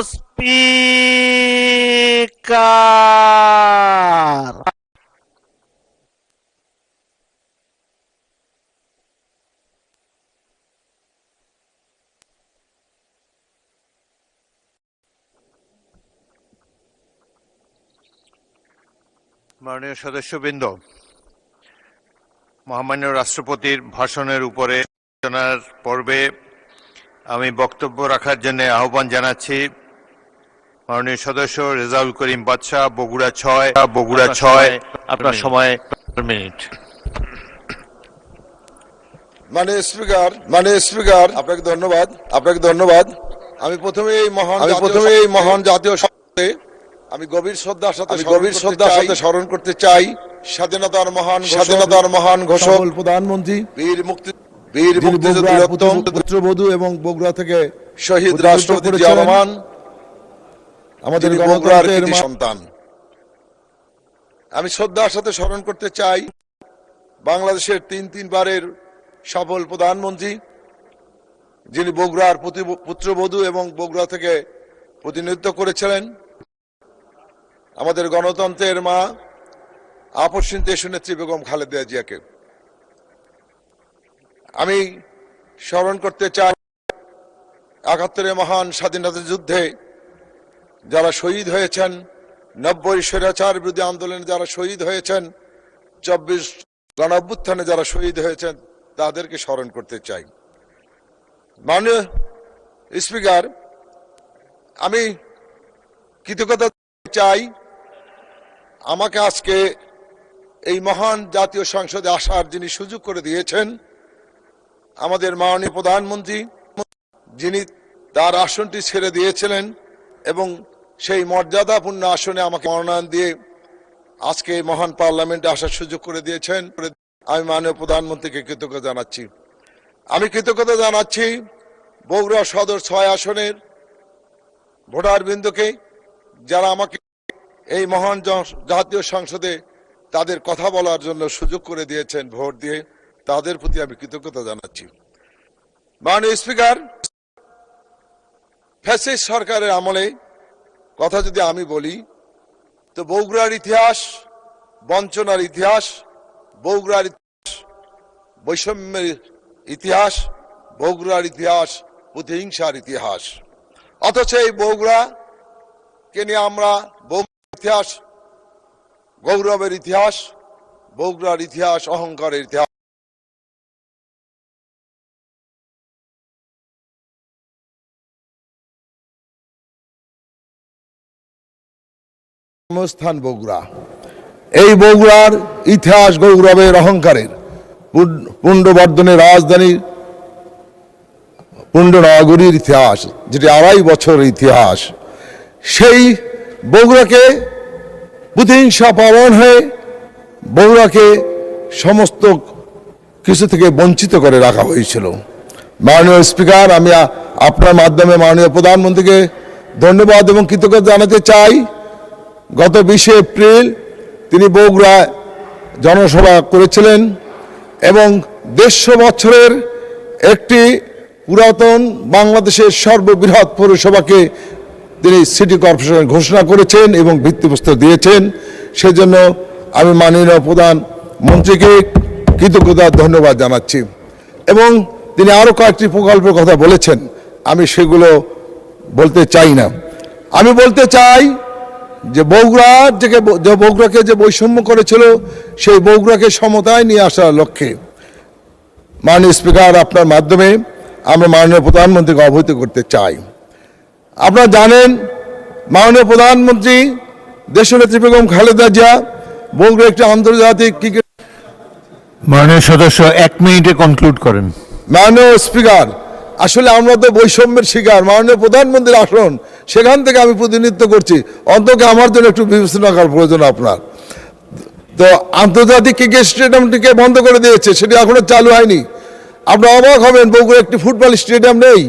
Speaker. মাননীয় সদস্যবৃন্দ, মহামান্য রাষ্ট্রপতির ভাষণের উপরে আলোচনার পর্বে আমি বক্তব্য রাখার জন্য আহ্বান জানাচ্ছি মাননীয় সদস্য রেজাউল করিম বাদশা, বগুড়া ৬। আপনার সময় মিনিট। মাননীয় স্পিকার, আপনাকে ধন্যবাদ। আমি প্রথমে এই মহান জাতীয় সভাতে আমি গভীর শ্রদ্ধার সাথে স্মরণ করতে চাই স্বাধীনতার মহান ঘোষক প্রধানমন্ত্রী বীর মুক্তিযোদ্ধা পুত্রবধূ এবং বগুড়া থেকে শহীদ রাষ্ট্রপতি জিয়া রহমান, আমাদের বগুড়ার কৃতি সন্তান। আমি শ্রদ্ধার সাথে স্মরণ করতে চাই বাংলাদেশের তিনবারের সফল প্রধানমন্ত্রী, যিনি বগুড়ার পুত্রবধূ এবং বগুড়া থেকে প্রতিনিধিত্ব করেছিলেন, আমাদের গণতন্ত্রের মা আপসহীন দেশনেত্রী বেগম খালেদা জিয়াকে। আমি স্মরণ করতে চাই ৭১ মহান স্বাধীনতা যুদ্ধে যারা শহীদ হয়েছেন, ৯০ স্বৈরাচার বিরোধী আন্দোলনে যারা শহীদ হয়েছেন, ২৪ গণঅভ্যুত্থানে যারা শহীদ হয়েছেন, তাদেরকে স্মরণ করতে চাই। মাননীয় স্পিকার, আমি কৃতজ্ঞতা চাই আমাকে আজকে এই মহান জাতীয় সংসদে আসার যিনি সুযোগ করে দিয়েছেন, আমাদের মাননীয় প্রধানমন্ত্রী, যিনি তার আসনটি ছেড়ে দিয়েছিলেন এবং সেই মর্যাদাপূর্ণ আসনে আমাকে মনোনয়ন দিয়ে আজকে মহান পার্লামেন্টে আসার সুযোগ করে দিয়েছেন। আমি মাননীয় প্রধানমন্ত্রীকে কৃতজ্ঞতা জানাচ্ছি। আমি কৃতজ্ঞতা জানাচ্ছি বগুড়া সদর ৬ আসনের ভোটারবৃন্দকে, যারা আমাকে এই মহান জাতীয় সংসদে তাদের কথা বলার জন্য সুযোগ করে দিয়েছেন ভোট দিয়ে, তাদের প্রতি আমি কৃতজ্ঞতা জানাচ্ছি। মাননীয় স্পিকার, ফ্যাসিস্ট সরকারের আমলে কথা যদি আমি বলি, তো বগুড়ার ইতিহাস বঞ্চনার ইতিহাস, বগুড়ার ইতিহাস বৈষম্যের ইতিহাস, বগুড়ার ইতিহাস প্রতিহিংসার ইতিহাস। অথচ এই বগুড়াকে নিয়ে আমরা ইতিহাস, গৌরবের ইতিহাস, বগুড়ার ইতিহাস অহংকারের ইতিহাস। স্থান বগুড়া, এই বগুড়ার ইতিহাস গৌরবের অহংকারের, পুণ্ডবর্ধনের রাজধানী পুণ্ডনগরীর ইতিহাস, যেটি ২৫০ বছরের ইতিহাস। সেই বগুড়াকে প্রতিহিংসা পালন হয়ে বগুড়াকে সমস্ত কিছু থেকে বঞ্চিত করে রাখা হয়েছিল। মাননীয় স্পিকার, আমি আপনার মাধ্যমে মাননীয় প্রধানমন্ত্রীকে ধন্যবাদ এবং কৃতজ্ঞতা জানাতে চাই। গত ২০ এপ্রিল তিনি বগুড়ায় জনসভা করেছিলেন এবং ১৫০ বছরের একটি পুরাতন বাংলাদেশের সর্ববৃহৎ পৌরসভাকে তিনি সিটি কর্পোরেশন ঘোষণা করেছেন এবং ভিত্তিপ্রস্তর দিয়েছেন। সেজন্য আমি মাননীয় প্রধানমন্ত্রীকে কৃতজ্ঞতা ধন্যবাদ জানাচ্ছি। এবং তিনি আরও কয়েকটি প্রকল্পের কথা বলেছেন, আমি সেগুলো বলতে চাই না। আমি বলতে চাই যে বগুড়াকে যে বৈষম্য করেছিল, সেই বগুড়াকে সমতায় নিয়ে আসার লক্ষ্যে মাননীয় স্পিকার, আপনার মাধ্যমে আমরা মাননীয় প্রধানমন্ত্রীকে অবহিত করতে চাই। আপনারা জানেন, মাননীয় প্রধানমন্ত্রী দেশনেত্রী বেগম খালেদা জিয়া বগুড়া একটি আন্তর্জাতিক ক্রিকেট। মাননীয় সদস্য ১ মিনিটে কনক্লুড করেন। মাননীয় স্পিকার, আসলে আমরা তো বৈষম্যের শিকার। মাননীয় প্রধানমন্ত্রীর আসন, সেখান থেকে আমি প্রতিনিধিত্ব করছি, অন্তত আমার জন্য একটু বিবেচনা করার প্রয়োজন আপনার। তো আন্তর্জাতিক ক্রিকেট স্টেডিয়ামটিকে বন্ধ করে দিয়েছে, সেটি এখনো চালু হয়নি। আপনারা অবাক হবেন, বগুড়া একটি ফুটবল স্টেডিয়াম নেই।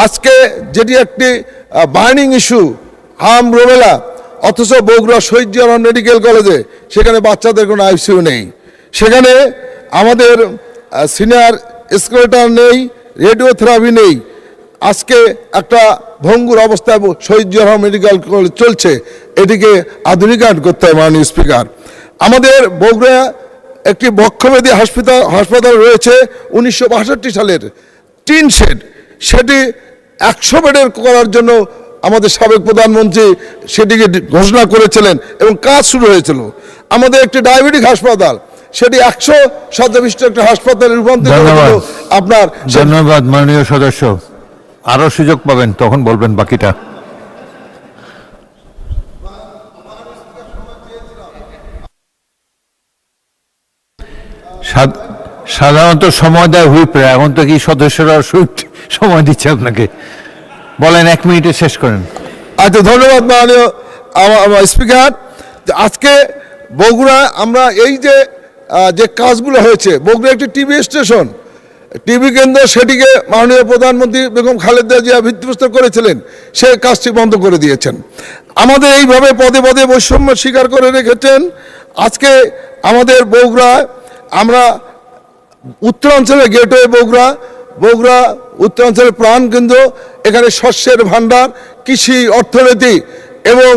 আজকে যেটি একটি বার্নিং ইস্যু, হাম রোবেলা, অথচ বগুড়া শহীদ জিয়া রহমান মেডিকেল কলেজে সেখানে বাচ্চাদের কোনো আইসিইউ নেই, সেখানে আমাদের সিনিয়র স্কেলেটর নেই, রেডিওথেরাপি নেই। আজকে একটা ভঙ্গুর অবস্থায় শহীদ জিয়া মেডিকেল কলেজ চলছে, এটিকে আধুনিকায়ন করতে হবে মাননীয় স্পিকার। আমাদের বগুড়া একটি বক্ষব্যাধি হাসপাতাল রয়েছে 1962 সালের টিন শেড, সেটি 100 বেডের করার জন্য আমাদের সাবেক প্রধানমন্ত্রী সেটিকে ঘোষণা করেছিলেন এবং কাজ শুরু হয়েছিল। আমাদের একটি ডায়াবেটিক হাসপাতাল, সেটি 100 শয্যাবিশিষ্ট একটা হাসপাতালে রূপান্তরিত হয়েছিল। আপনার ধন্যবাদ মাননীয় সদস্য, আরো সুযোগ পাবেন তখন বলবেন বাকিটা। সাধারণত সময় দেয় হুইপরা, এখন তো কি সদস্যরা সময় দিচ্ছে আপনাকে, বলেন 1 মিনিটে শেষ করেন। আচ্ছা, ধন্যবাদ মাননীয় স্পিকার। আজকে বগুড়া আমরা এই যে কাজগুলো হয়েছে, বগুড়া একটি টিভি স্টেশন, টিভি কেন্দ্র, সেটিকে মাননীয় প্রধানমন্ত্রী বেগম খালেদা জিয়া ভিত্তিপ্রস্তর করেছিলেন, সে কাজটি বন্ধ করে দিয়েছেন। আমাদের এইভাবে পদে পদে বৈষম্য স্বীকার করে রেখেছেন। আজকে আমাদের বগুড়া, আমরা উত্তরাঞ্চলের গেটওয়ে বগুড়া উত্তরাঞ্চলের প্রাণকেন্দ্র, এখানে শস্যের ভাণ্ডার, কৃষি, অর্থনীতি এবং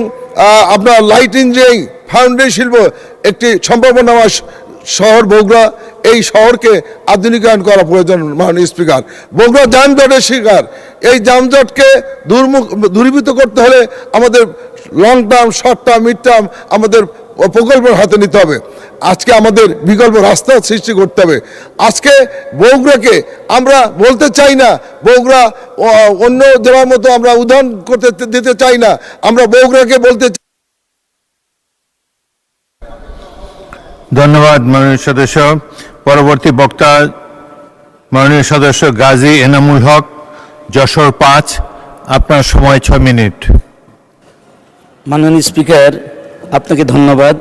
আপনার লাইট ইঞ্জিনিয়ারিং, ফাউন্ডেশন শিল্প, একটি সম্ভাবনাময় শহর বগুড়া। এই শহরকে আধুনিকায়ন করা প্রয়োজন মাননীয় স্পিকার। বগুড়া যানজটের শিকার, এই যানজটকে দূরীভূত করতে হলে আমাদের long term, short term, mid term আমাদের প্রকল্পের হাতে নিতে হবে। আজকে আমাদের বিকল্প রাস্তা সৃষ্টি করতে হবে। আজকে বগুড়াকে আমরা বলতে চাই না বগুড়া অন্য জেলার মতো আমরা উদাহরণ করতে দিতে চাই না, আমরা বগুড়াকে বলতে চাই। ধন্যবাদ মাননীয় সদস্য। পরবর্তী বক্তা মাননীয় সদস্য গাজী এনামুল হক, যশোর 5, আপনার সময় 6 মিনিট। মাননীয় স্পিকার, আপনাকে ধন্যবাদ।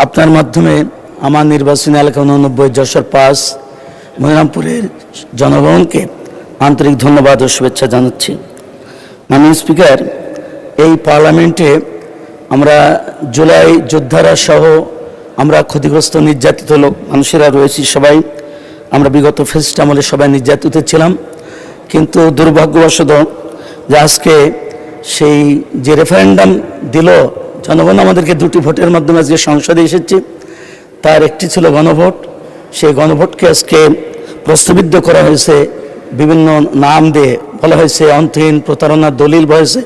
আপনার মাধ্যমে আমার নির্বাচনী এলাকা 89 যশোর 5 মনিরামপুরের জনগণকে আন্তরিক ধন্যবাদ ও শুভেচ্ছা জানাচ্ছি। মাননীয় স্পিকার, এই পার্লামেন্টে আমরা জুলাই যোদ্ধারা সহ আমরা ক্ষতিগ্রস্ত নির্যাতিত মানুষেরা রয়েছি, সবাই আমরা বিগত ফ্যাসিস্ট আমলে সবাই নির্যাতিত ছিলাম। কিন্তু দুর্ভাগ্যবশত যে আজকে সেই যে রেফারেন্ডাম দিল জনগণ আমাদেরকে 2টি ভোটের মাধ্যমে আজকে সংসদে এসেছে, তার একটি ছিল গণভোট। সেই গণভোটকে আজকে প্রশ্নবিদ্ধ করা হয়েছে, বিভিন্ন নাম দিয়ে বলা হয়েছে অন্তহীন প্রতারণার দলিল হয়েছে,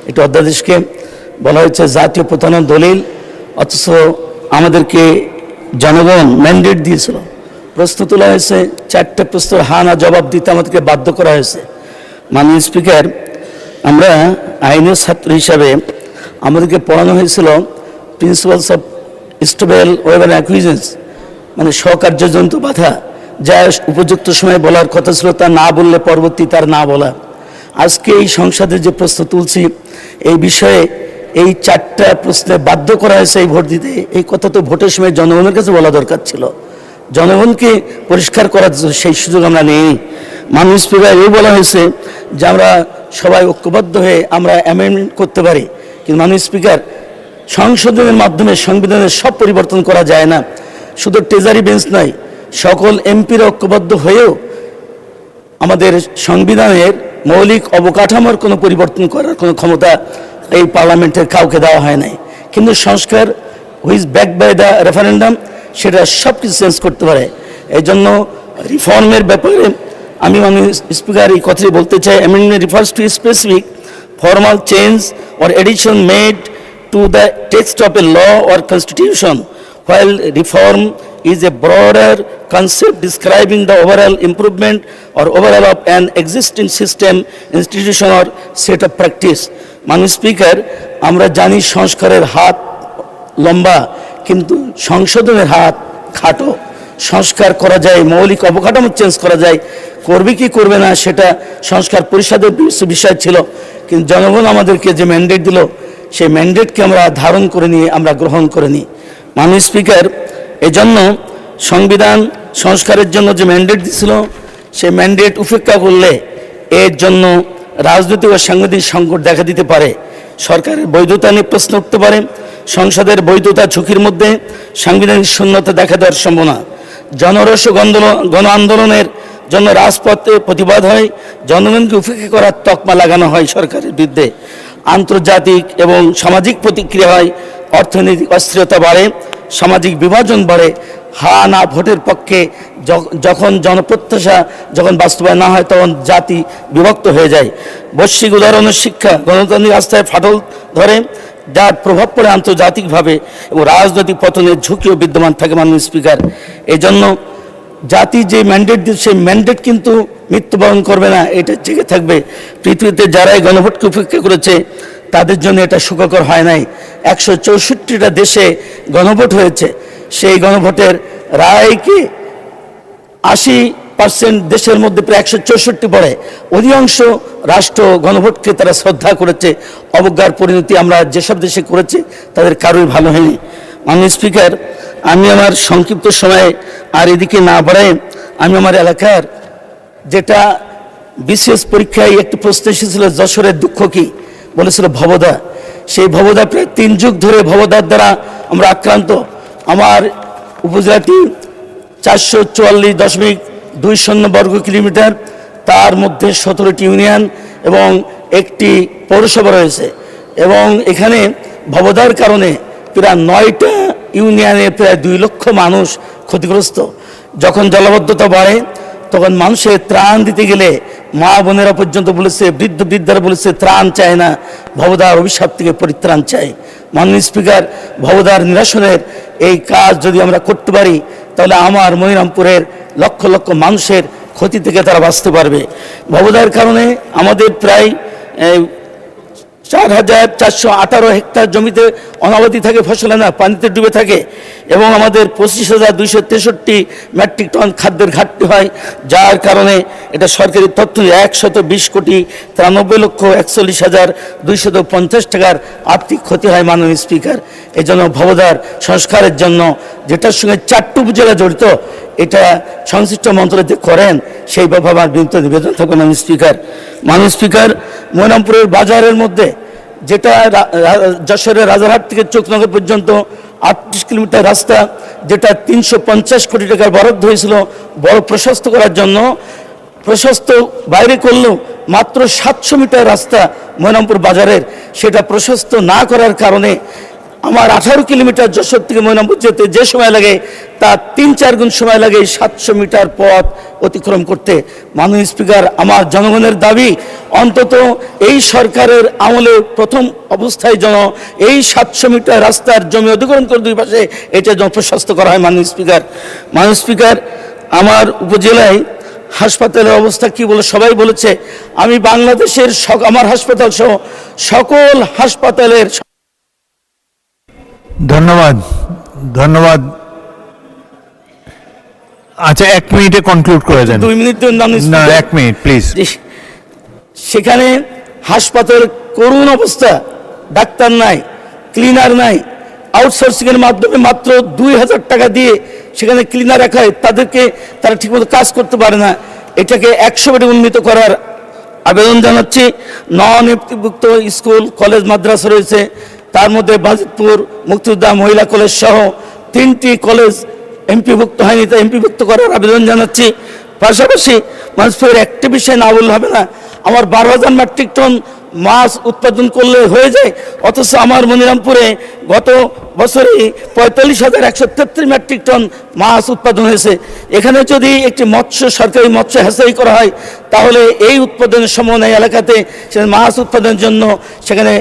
একটি অধ্যাদেশকে বলা হয়েছে জাতীয় প্রতারণার দলিল, অথচ আমাদেরকে জনগণ ম্যান্ডেট দিয়েছিল। প্রশ্ন তোলা হয়েছে, 4টা প্রশ্নের হা না জবাব দিতে আমাদেরকে বাধ্য করা হয়েছে। মাননীয় স্পিকার, আমরা আইনের ছাত্র হিসাবে আমাদেরকে পড়ানো হয়েছিল প্রিন্সিপালস অফ স্টেবল ওয়েবার অ্যাকুইজেন্স, মানে স্বকার্যজনিত বাধা, যা উপযুক্ত সময় বলার কথা ছিল তা না বললে পরবর্তী তার না বলা। আজকে এই সংসদে যে প্রশ্ন তুলছি এই বিষয়ে এই 4টা প্রশ্নে বাধ্য করা হয়েছে এই ভোট দিতে, এই কথা তো ভোটের সময় জনগণের কাছে বলা দরকার ছিল, জনগণকে পরিষ্কার করার সেই সুযোগ আমরা নেই। মাননীয় স্পিকার, এই বলা হয়েছে যে আমরা সবাই ঐক্যবদ্ধ হয়ে আমরা অ্যামেন্ডমেন্ট করতে পারি, কিন্তু মাননীয় স্পিকার, সংশোধনের মাধ্যমে সংবিধানের সব পরিবর্তন করা যায় না। শুধু ট্রেজারি বেঞ্চ নয়, সকল এমপিরা ঐক্যবদ্ধ হয়েও আমাদের সংবিধানের মৌলিক অবকাঠামোর কোনো পরিবর্তন করার কোনো ক্ষমতা এই পার্লামেন্টের কাউকে দেওয়া হয় নাই। কিন্তু সংস্কার হুইজ ব্যাক বাই দ্য রেফারেন্ডাম, সেটা সব কিছু চেঞ্জ করতে পারে। এই জন্য রিফর্মের ব্যাপারে আমি মাননীয় স্পিকার এই কথাই বলতে চাই, amendment refers to specific formal change or addition made to the text of a law or constitution, while reform is a broader concept describing the overall improvement or overall of an existing system, institution or set of practice. মাননীয় speaker, আমরা জানি সংস্কারের হাত লম্বা, কিন্তু সংশোধনের হাত খাটো। সংস্কার করা যায়, মৌলিক অবকাঠামো চেঞ্জ করা যায়, করবে কি করবে না সেটা সংস্কার পরিষদের বিষয় ছিল, কিন্তু জনগণ আমাদেরকে যে ম্যান্ডেট দিল সেই ম্যান্ডেটকে আমরা ধারণ করে নিয়ে আমরা গ্রহণ করে নিই। মাননীয় স্পিকার, এজন্য সংবিধান সংস্কারের জন্য যে ম্যান্ডেট দিছিল সেই ম্যান্ডেট উপেক্ষা করলে এর জন্য রাজনৈতিক ও সাংবিধানিক সংকট দেখা দিতে পারে, সরকারের বৈধতা নিয়ে প্রশ্ন উঠতে পারে, সংসদের বৈধতা ঝুঁকির মধ্যে সাংবিধানিক শূন্যতা দেখা দেওয়ার সম্ভাবনা। জনরোষ গণ আন্দোলনের জন্য রাজপথে প্রতিবাদ হয়, জনগণকে উপেক্ষা করার তকমা লাগানো হয় সরকারের বিরুদ্ধে, আন্তর্জাতিক এবং সামাজিক প্রতিক্রিয়া হয়, অর্থনৈতিক অস্থিরতা বাড়ে, সামাজিক বিভাজন বাড়ে, হা না ভোটের পক্ষে যখন জনপ্রত্যাশা যখন বাস্তবায়ন না হয় তখন জাতি বিভক্ত হয়ে যায়। বৈশ্বিক উদাহরণের শিক্ষা গণতান্ত্রিক আস্থায় ফাটল ধরে, যার প্রভাব পড়ে আন্তর্জাতিকভাবে এবং রাজনৈতিক পতনের ঝুঁকিও বিদ্যমান থাকে। মাননীয় স্পিকার, এই জন্য জাতি যে ম্যান্ডেট দিচ্ছে সেই ম্যান্ডেট কিন্তু মৃত্যুবরণ করবে না, এটা জেগে থাকবে। পৃথিবীতে যারা এই গণভোটকে উপেক্ষা করেছে তাদের জন্য এটা সুখকর হয় নাই। 164টা দেশে গণভোট হয়েছে, সেই গণভোটের রায়কে 80% দেশের মধ্যে প্রায় 164 পড়ে, অধিকাংশ রাষ্ট্র গণভোটকে তারা শ্রদ্ধা করেছে। অবজ্ঞার পরিণতি আমরা যেসব দেশে করেছি তাদের কারোই ভালো হয়নি। মাননীয় স্পিকার, আমি আমার সংক্ষিপ্ত সময়ে আর এদিকে না বাড়াই, আমি আমার এলাকার যেটা বিশেষ পরীক্ষায় একটি প্রশ্ন এসেছিল, যশোরের দুঃখ কি, বলেছিল ভবদা। সেই ভবদা প্রায় 3 যুগ ধরে ভবদার দ্বারা আমরা আক্রান্ত। আমার উপজেলাটি 444.20 বর্গ কিলোমিটার, তার মধ্যে 17টি ইউনিয়ন এবং একটি পৌরসভা রয়েছে, এবং এখানে ভবদার কারণে প্রায় 9টা ইউনিয়নে প্রায় 2 লক্ষ মানুষ ক্ষতিগ্রস্ত। যখন জলাবদ্ধতা বাড়ে তখন মানুষের ত্রাণ দিতে গেলে মা বোনেরা পর্যন্ত বলেছে, বৃদ্ধ বৃদ্ধারা বলেছে ত্রাণ চায় না, ভবদার অভিশাপ থেকে পরিত্রাণ চায়। মাননীয় স্পিকার, ভবদার নিরসনের এই কাজ যদি আমরা করতে পারি তাহলে আমার মনিরামপুরের লক্ষ লক্ষ মানুষের ক্ষতি থেকে তারা বাঁচতে পারবে। ভবদার কারণে আমাদের প্রায় 4,418 হেক্টর জমিতে অনাবাদি থাকে, ফসলে না, পানিতে ডুবে থাকে, এবং আমাদের 25,263 মেট্রিক টন খাদ্যের ঘাটতি হয়, যার কারণে এটা সরকারি তথ্য 120,41,41,250 টাকার আর্থিক ক্ষতি হয়। মাননীয় স্পিকার, এই জন্য ভবদার সংস্কারের জন্য যেটার সঙ্গে 4টি উপজেলা জড়িত, এটা সংশ্লিষ্ট মন্ত্রণালয় করেন, সেই ব্যাপারে আমার বিনীত নিবেদন থাকবে। মাননীয় স্পিকার, মনিরামপুরের বাজারের মধ্যে যেটা যশোরের রাজারহাট থেকে চোখনগর পর্যন্ত 38 কিলোমিটার রাস্তা, যেটা 350 কোটি টাকার বরাদ্দ হয়েছিল বড় প্রশস্ত করার জন্য, প্রশস্ত বাইরে করলেও মাত্র 700 মিটার রাস্তা মনিরামপুর বাজারের, সেটা প্রশস্ত না করার কারণে আমার 18 কিলোমিটার যশোর থেকে মনিরামপুর যেতে যে সময় লাগে তার 3-4 গুণ সময় লাগে 700 মিটার পথ অতিক্রম করতে। মাননীয় স্পিকার, আমার জনগণের দাবি অন্তত এই সরকারের আমলে প্রথম অবস্থায় যেন এই 700 মিটার রাস্তার জমি অধিগ্রহণ করে 2 পাশে এটা যেন প্রশস্ত করা হয়। মাননীয় স্পিকার, আমার উপজেলায় হাসপাতালের অবস্থা কি বলে সবাই বলেছে, আমি বাংলাদেশের আমার হাসপাতাল সহ সকল হাসপাতালের। ধন্যবাদ। আচ্ছা, 1 মিনিটে কনক্লুড করে দেন। 2 মিনিট না, 1 মিনিট প্লিজ। সেখানে হাসপাতালের করুণ অবস্থা, ডাক্তার নাই, ক্লিনার নাই, আউটসোর্সিং এর মাধ্যমে মাত্র 2,000 টাকা দিয়ে সেখানে ক্লিনার রাখা হয়, তারা ঠিকমতো কাজ করতে পারে না। এটাকে 100 বেডে উন্নীত করার আবেদন জানাচ্ছি। নন এমপিভুক্ত স্কুল কলেজ মাদ্রাসা রয়েছে, তার মধ্যে বাজিতপুর মুক্তিযোদ্ধা মহিলা কলেজ সহ 3টি কলেজ এমপিভুক্ত হয়নি, তা এমপিভুক্ত করার আবেদন জানাচ্ছি। পাশাপাশি মানুষের একটি বিষয় না বললে হবে না, আমার 12,000 মেট্রিক টন মাছ উৎপাদন করলে হয়ে যায়, অথচ আমার মনিরামপুরে গত বছরে 45,133 মেট্রিক টন মাছ উৎপাদন হয়েছে। এখানে যদি একটি সরকারি মৎস্য হ্যাচারি করা হয় তাহলে এই উৎপাদনের সম্ভাবনা এলাকাতে মাছ উৎপাদনের জন্য সেখানে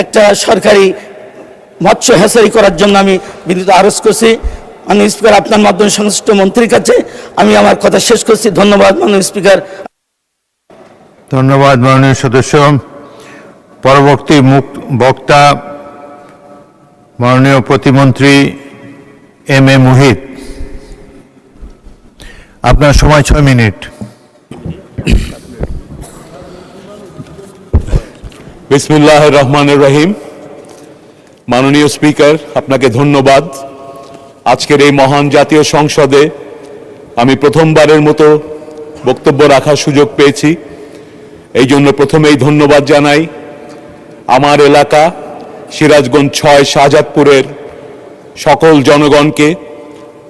একটা সরকারি মৎস্য হ্যাচারি করার জন্য আমি বিনীত আরজ করছি। মাননীয় স্পিকার, আপনার মাধ্যমে সংশ্লিষ্ট মন্ত্রীর কাছে আমি আমার কথা শেষ করছি। ধন্যবাদ মাননীয় স্পিকার। ধন্যবাদ মাননীয় সদস্য। পরবর্তী বক্তা মাননীয় প্রতিমন্ত্রী এম.এ. মুহিত, আপনার সময় 6 মিনিট। বিসমিল্লাহির রহমানির রহিম। মাননীয় স্পিকার, আপনাকে ধন্যবাদ। আজকের এই মহান জাতীয় সংসদে আমি প্রথমবারের মতো বক্তব্য রাখার সুযোগ পেয়েছি, এই জন্য প্রথমেই ধন্যবাদ জানাই আমার এলাকা সিরাজগঞ্জ 6 শাহজাদপুরের সকল জনগণকে,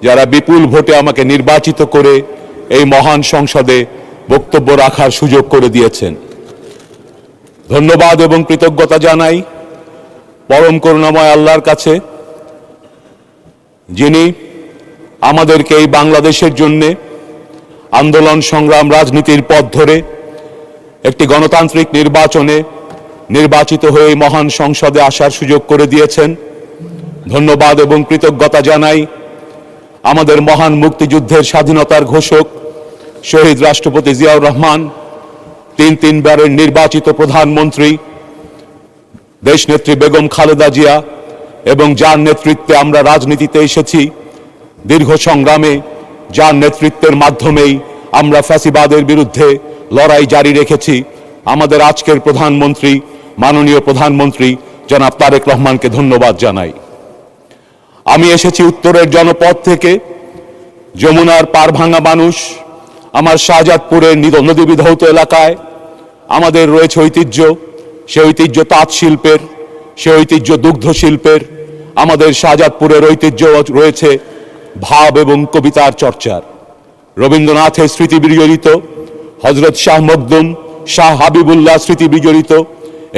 যারা বিপুল ভোটে আমাকে নির্বাচিত করে এই মহান সংসদে বক্তব্য রাখার সুযোগ করে দিয়েছেন। ধন্যবাদ এবং কৃতজ্ঞতা জানাই পরম করুণাময় আল্লাহর কাছে, যিনি আমাদেরকে এই বাংলাদেশের জন্যে আন্দোলন সংগ্রাম রাজনীতির পথ ধরে একটি গণতান্ত্রিক নির্বাচনে নির্বাচিত হয়ে এই মহান সংসদে আসার সুযোগ করে দিয়েছেন। ধন্যবাদ এবং কৃতজ্ঞতা জানাই আমাদের মহান মুক্তিযুদ্ধের স্বাধীনতার ঘোষক শহীদ রাষ্ট্রপতি জিয়াউর রহমান, তিনবারের নির্বাচিত প্রধানমন্ত্রী দেশনেত্রী বেগম খালেদা জিয়া, এবং যার নেতৃত্বে আমরা রাজনীতিতে এসেছি, দীর্ঘ সংগ্রামে যার নেতৃত্বের মাধ্যমেই আমরা ফ্যাসিবাদের বিরুদ্ধে লড়াই জারি রেখেছি, আমাদের আজকের প্রধানমন্ত্রী মাননীয় প্রধানমন্ত্রী জনাব তারেক রহমানকে ধন্যবাদ জানাই। আমি এসেছি উত্তরের জনপদ থেকে, যমুনার পার ভাঙা মানুষ। আমার শাহজাদপুরের নদী বিধৌত এলাকায় আমাদের রয়েছে ঐতিহ্য, সে ঐতিহ্য তাঁত শিল্পের, সে ঐতিহ্য দুগ্ধ শিল্পের। আমাদের শাহজাদপুরের ঐতিহ্য রয়েছে ভাব এবং কবিতার চর্চার। রবীন্দ্রনাথের স্মৃতি বিজড়িত, হজরত শাহ মখদুম, শাহ হাবিবুল্লাহ স্মৃতি বিজড়িত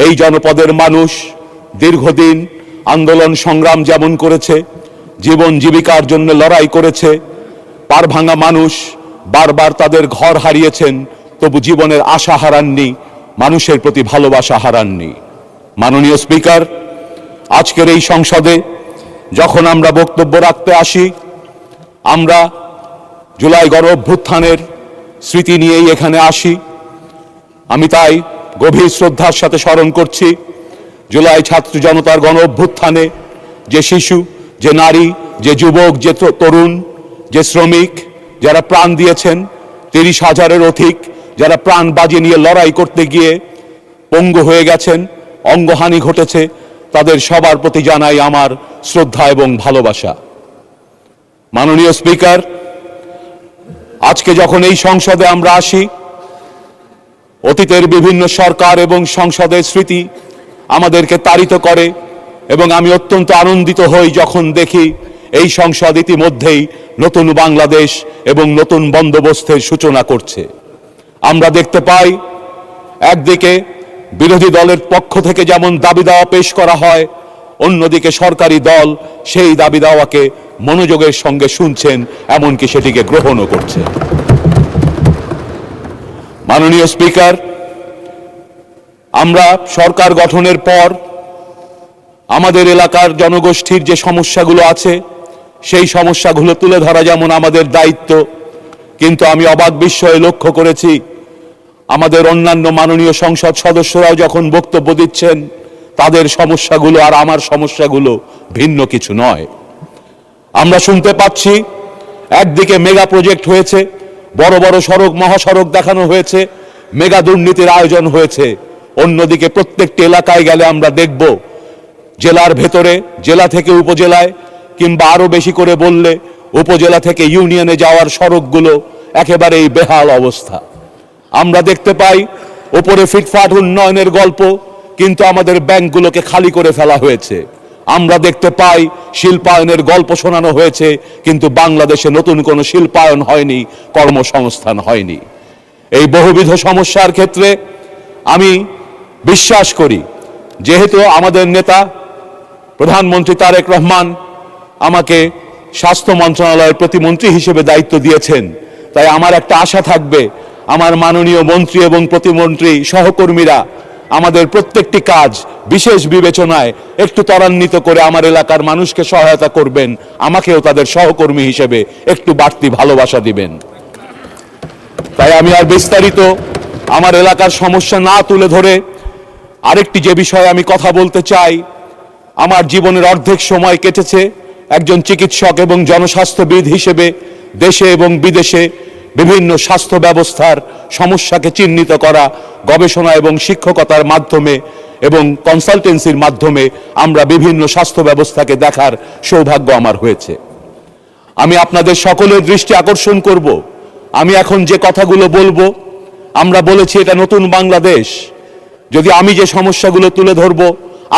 এই জনপদের মানুষ দীর্ঘদিন আন্দোলন সংগ্রাম যেমন করেছে, জীবন জীবিকার জন্য লড়াই করেছে। পার ভাঙা মানুষ বারবার তাদের ঘর হারিয়েছেন, তবু জীবনের আশা হারাননি, মানুষের প্রতি ভালোবাসা হারাননি। মাননীয় স্পিকার, আজকের এই সংসদে যখন আমরা বক্তব্য রাখতে আসি, আমরা জুলাই গণ অভ্যুত্থানের স্মৃতি নিয়েই এখানে আসি। আমি তাই গভীর শ্রদ্ধার সাথে স্মরণ করছি জুলাই ছাত্র জনতার গণ অভ্যুত্থানে যে শিশু, যে নারী, যে যুবক, যে তরুণ, যে শ্রমিক যারা প্রাণ দিয়েছেন, 30,000-এর অধিক যারা প্রাণ বাজি নিয়ে লড়াই করতে গিয়ে পঙ্গু হয়ে গেছেন, অঙ্গহানি ঘটেছে, তাদের সবার প্রতি জানাই আমার শ্রদ্ধা এবং ভালোবাসা। মাননীয় স্পিকার, আজকে যখন এই সংসদে আমরা আসি, অতীতের বিভিন্ন সরকার এবং সংসদের স্মৃতি আমাদেরকে তাড়িত করে, এবং আমি অত্যন্ত আনন্দিত হই যখন দেখি এই সংসদ ইতিমধ্যেই নতুন বাংলাদেশ এবং নতুন বন্দোবস্তের সূচনা করছে। আমরা দেখতে পাই একদিকে বিরোধী দলের পক্ষ থেকে যেমন দাবি দাওয়া পেশ করা হয়, অন্যদিকে সরকারি দল সেই দাবি দাওয়াকে মনোযোগের সঙ্গে শুনছেন, এমনকি সেটিকে গ্রহণও করছে। মাননীয় স্পিকার, আমরা সরকার গঠনের পর আমাদের এলাকার জনগোষ্ঠীর যে সমস্যাগুলো আছে সেই সমস্যাগুলো তুলে ধরা যেমন আমাদের দায়িত্ব, কিন্তু আমি অবাক বিস্ময়ে লক্ষ্য করেছি আমাদের অন্যান্য মাননীয় সংসদ সদস্যরাও যখন বক্তব্য দিচ্ছেন, তাদের সমস্যাগুলো আর আমার সমস্যাগুলো ভিন্ন কিছু নয়। আমরা শুনতে পাচ্ছি একদিকে মেগা প্রজেক্ট হয়েছে, বড় বড় সড়ক মহাসড়ক দেখানো হয়েছে, মেগা দুর্নীতির আয়োজন হয়েছে। অন্যদিকে প্রত্যেকটি এলাকায় গেলে আমরা দেখব জেলার ভেতরে, জেলা থেকে উপজেলায়, কিংবা আরো বেশি করে বললে উপজেলা থেকে ইউনিয়নে যাওয়ার সড়কগুলো একেবারেই বেহাল অবস্থা। আমরা দেখতে পাই উপরে ফিটফাট উন্নয়নের গল্প, কিন্তু আমাদের ব্যাংকগুলোকে খালি করে ফেলা হয়েছে। আমরা দেখতে পাই শিল্পায়নের গল্প শোনানো হয়েছে, কিন্তু বাংলাদেশে নতুন কোনো শিল্পায়ন হয়নি, কর্মসংস্থান হয়নি। এই বহুবিধ সমস্যার ক্ষেত্রে আমি বিশ্বাস করি, যেহেতু আমাদের নেতা প্রধানমন্ত্রী তারেক রহমান আমাকে স্বাস্থ্য মন্ত্রণালয়ের প্রতিমন্ত্রী হিসেবে দায়িত্ব দিয়েছেন, তাই আমার একটা আশা থাকবে আমার মাননীয় মন্ত্রী এবং প্রতিমন্ত্রী সহকর্মীরা আমাদের প্রত্যেকটি কাজ বিশেষ বিবেচনায় একটু ত্বরান্বিত করে আমার এলাকার মানুষকে সহায়তা করবেন, আমাকেও তাদের সহকর্মী হিসেবে একটু বাড়তি ভালোবাসা দিবেন। তাই আমি আর বিস্তারিত আমার এলাকার সমস্যা না তুলে ধরে আরেকটি যে বিষয়ে আমি কথা বলতে চাই, আমার জীবনের অর্ধেক সময় কেটেছে একজন চিকিৎসক এবং জনস্বাস্থ্যবিদ হিসেবে দেশে এবং বিদেশে বিভিন্ন স্বাস্থ্য ব্যবস্থার সমস্যাকে চিহ্নিত করা, গবেষণা এবং শিক্ষকতার মাধ্যমে এবং কনসালটেন্সির মাধ্যমে আমরা বিভিন্ন স্বাস্থ্য ব্যবস্থাকে দেখার সৌভাগ্য আমার হয়েছে। আমি আপনাদের সকলের দৃষ্টি আকর্ষণ করব, আমি এখন যে কথাগুলো বলবো, আমরা বলেছি এটা নতুন বাংলাদেশ। যদি আমি যে সমস্যাগুলো তুলে ধরবো,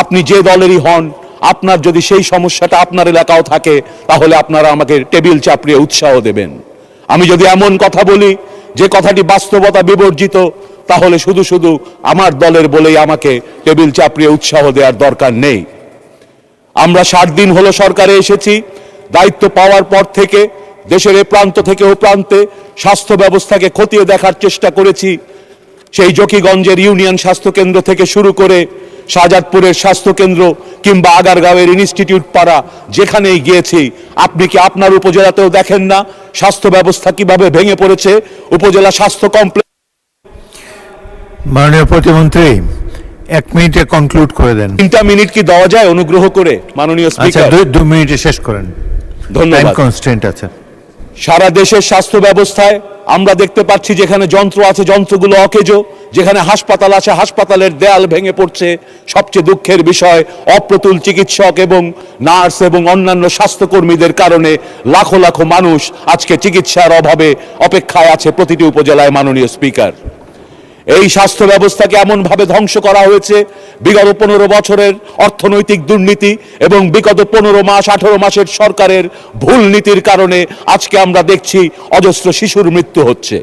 আপনি যে দলেরই হন, আপনার যদি সেই সমস্যাটা আপনার এলাকাও থাকে, তাহলে আপনারা আমাকে টেবিল চাপড়িয়ে উৎসাহ দেবেন। আমি যদি এমন কথা বলি যে কথাটি বাস্তবতা বিবর্জিত, তাহলে শুধু শুধু আমার দলের বলেই আমাকে টেবিল চাপড়িয়ে উৎসাহ দেওয়ার দরকার নেই। আমরা 60 দিন হলো সরকারে এসেছি। দায়িত্ব পাওয়ার পর থেকে দেশের এ প্রান্ত থেকে ও প্রান্তে স্বাস্থ্য ব্যবস্থাকে খতিয়ে দেখার চেষ্টা করেছি। সেই জকিগঞ্জের ইউনিয়ন স্বাস্থ্য কেন্দ্র থেকে শুরু করে শাহজাদপুরের স্বাস্থ্য কেন্দ্র কিংবা আগারগাঁওয়ের ইনস্টিটিউট পাড়া, যেখানেই গিয়েছি। আপনি কি আপনার উপজেলাতেও দেখেন না স্বাস্থ্য ব্যবস্থা কিভাবে ভেঙে পড়েছে? উপজেলা স্বাস্থ্য কমপ্লেক্স। মাননীয় প্রতিমন্ত্রী 1 মিনিটে কনক্লুড করে দেন। 3টা মিনিট কি দেওয়া যায় অনুগ্রহ করে মাননীয় আচ্ছা, স্পিকার? 2 মিনিটে শেষ করেন, টাইম ধন্যবাদ। কনস্ট্রেন্ট আছে। সারা দেশের স্বাস্থ্য ব্যবস্থায় আমরা দেখতে পাচ্ছি যেখানে যন্ত্র আছে যন্ত্রগুলো অকেজো, যেখানে হাসপাতাল আছে হাসপাতালের দেয়াল ভেঙে পড়ছে। সবচেয়ে দুঃখের বিষয়, অপ্রতুল চিকিৎসক এবং নার্স এবং অন্যান্য স্বাস্থ্যকর্মীদের কারণে লাখো লাখো মানুষ আজকে চিকিৎসার অভাবে অপেক্ষায় আছে প্রতিটি উপজেলায়। মাননীয় স্পিকার, এই স্বাস্থ্য ব্যবস্থাকে এমনভাবে ধ্বংস করা হয়েছে, বিগত 15 বছরের অর্থনৈতিক দুর্নীতি এবং বিগত 15 মাস 18 মাসের সরকারের ভুল নীতির কারণে আজকে আমরা দেখছি অজস্র শিশুর মৃত্যু হচ্ছে।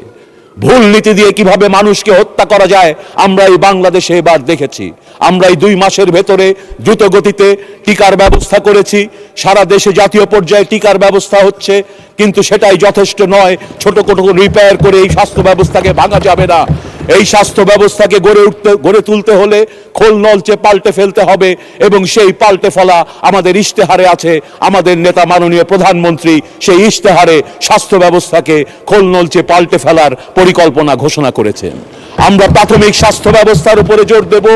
ভুল নীতি দিয়ে কিভাবে মানুষকে হত্যা করা যায় আমরা এই বাংলাদেশে এবার দেখেছি। আমরা এই 2 মাসের ভেতরে দ্রুত গতিতে টিকার ব্যবস্থা করেছি। সারা দেশে জাতীয় পর্যায়ে টিকার ব্যবস্থা হচ্ছে, কিন্তু সেটাই যথেষ্ট নয়। ছোট ছোট রিপেয়ার করে এই স্বাস্থ্য ব্যবস্থাকে ভাঙা যাবে না। এই স্বাস্থ্য ব্যবস্থাকে গড়ে তুলতে হলে খোল নলচে পাল্টে ফেলতে হবে, এবং সেই পাল্টে ফেলা আমাদের ইশতেহারে আছে। আমাদের নেতা মাননীয় প্রধানমন্ত্রী সেই ইশতেহারে স্বাস্থ্য ব্যবস্থাকে খোল নলচে পাল্টে ফেলার পরিকল্পনা ঘোষণা করেছেন। আমরা প্রাথমিক স্বাস্থ্য ব্যবস্থার উপরে জোর দেব।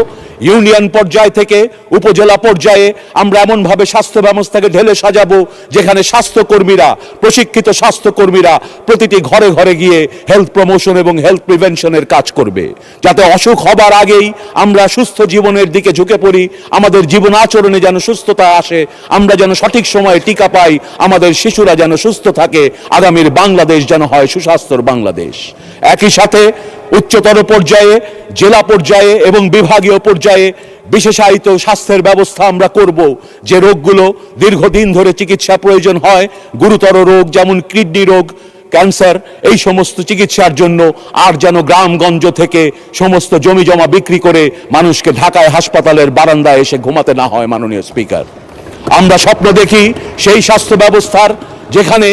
ইউনিয়ন পর্যায় থেকে উপজেলা পর্যায়ে আমরা এমনভাবে স্বাস্থ্য ব্যবস্থাকে ঢেলে সাজাবো যেখানে স্বাস্থ্যকর্মীরা, প্রশিক্ষিত স্বাস্থ্যকর্মীরা প্রতিটি ঘরে ঘরে গিয়ে হেলথ প্রমোশন এবং হেলথ প্রিভেনশনের কাজ করবে, যাতে অসুখ হবার আগেই আমরা সুস্থ জীবনের দিকে ঝুঁকে পড়ি। আমাদের জীবন আচরণে যেন সুস্থতা আসে, আমরা যেন সঠিক সময়ে টিকা পাই, আমাদের শিশুরা যেন সুস্থ থাকে। আগামীর বাংলাদেশ যেন হয় সুস্বাস্থ্যর বাংলাদেশ। একই সাথে উচ্চতর পর্যায়ে, জেলা পর্যায়ে এবং বিভাগীয় পর্যায়ে বিশেষায়িত স্বাস্থ্যের ব্যবস্থা আমরা করব। যে রোগগুলো দীর্ঘদিন ধরে চিকিৎসা প্রয়োজন হয়, গুরুতর রোগ যেমন কিডনি রোগ, ক্যান্সার, এই সমস্ত চিকিৎসার জন্য আর যেন গ্রামগঞ্জ থেকে সমস্ত জমি জমা বিক্রি করে মানুষকে ঢাকায় হাসপাতালের বারান্দায় এসে ঘুমাতে না হয়। মাননীয় স্পিকার, আমরা স্বপ্ন দেখি সেই স্বাস্থ্য ব্যবস্থার যেখানে।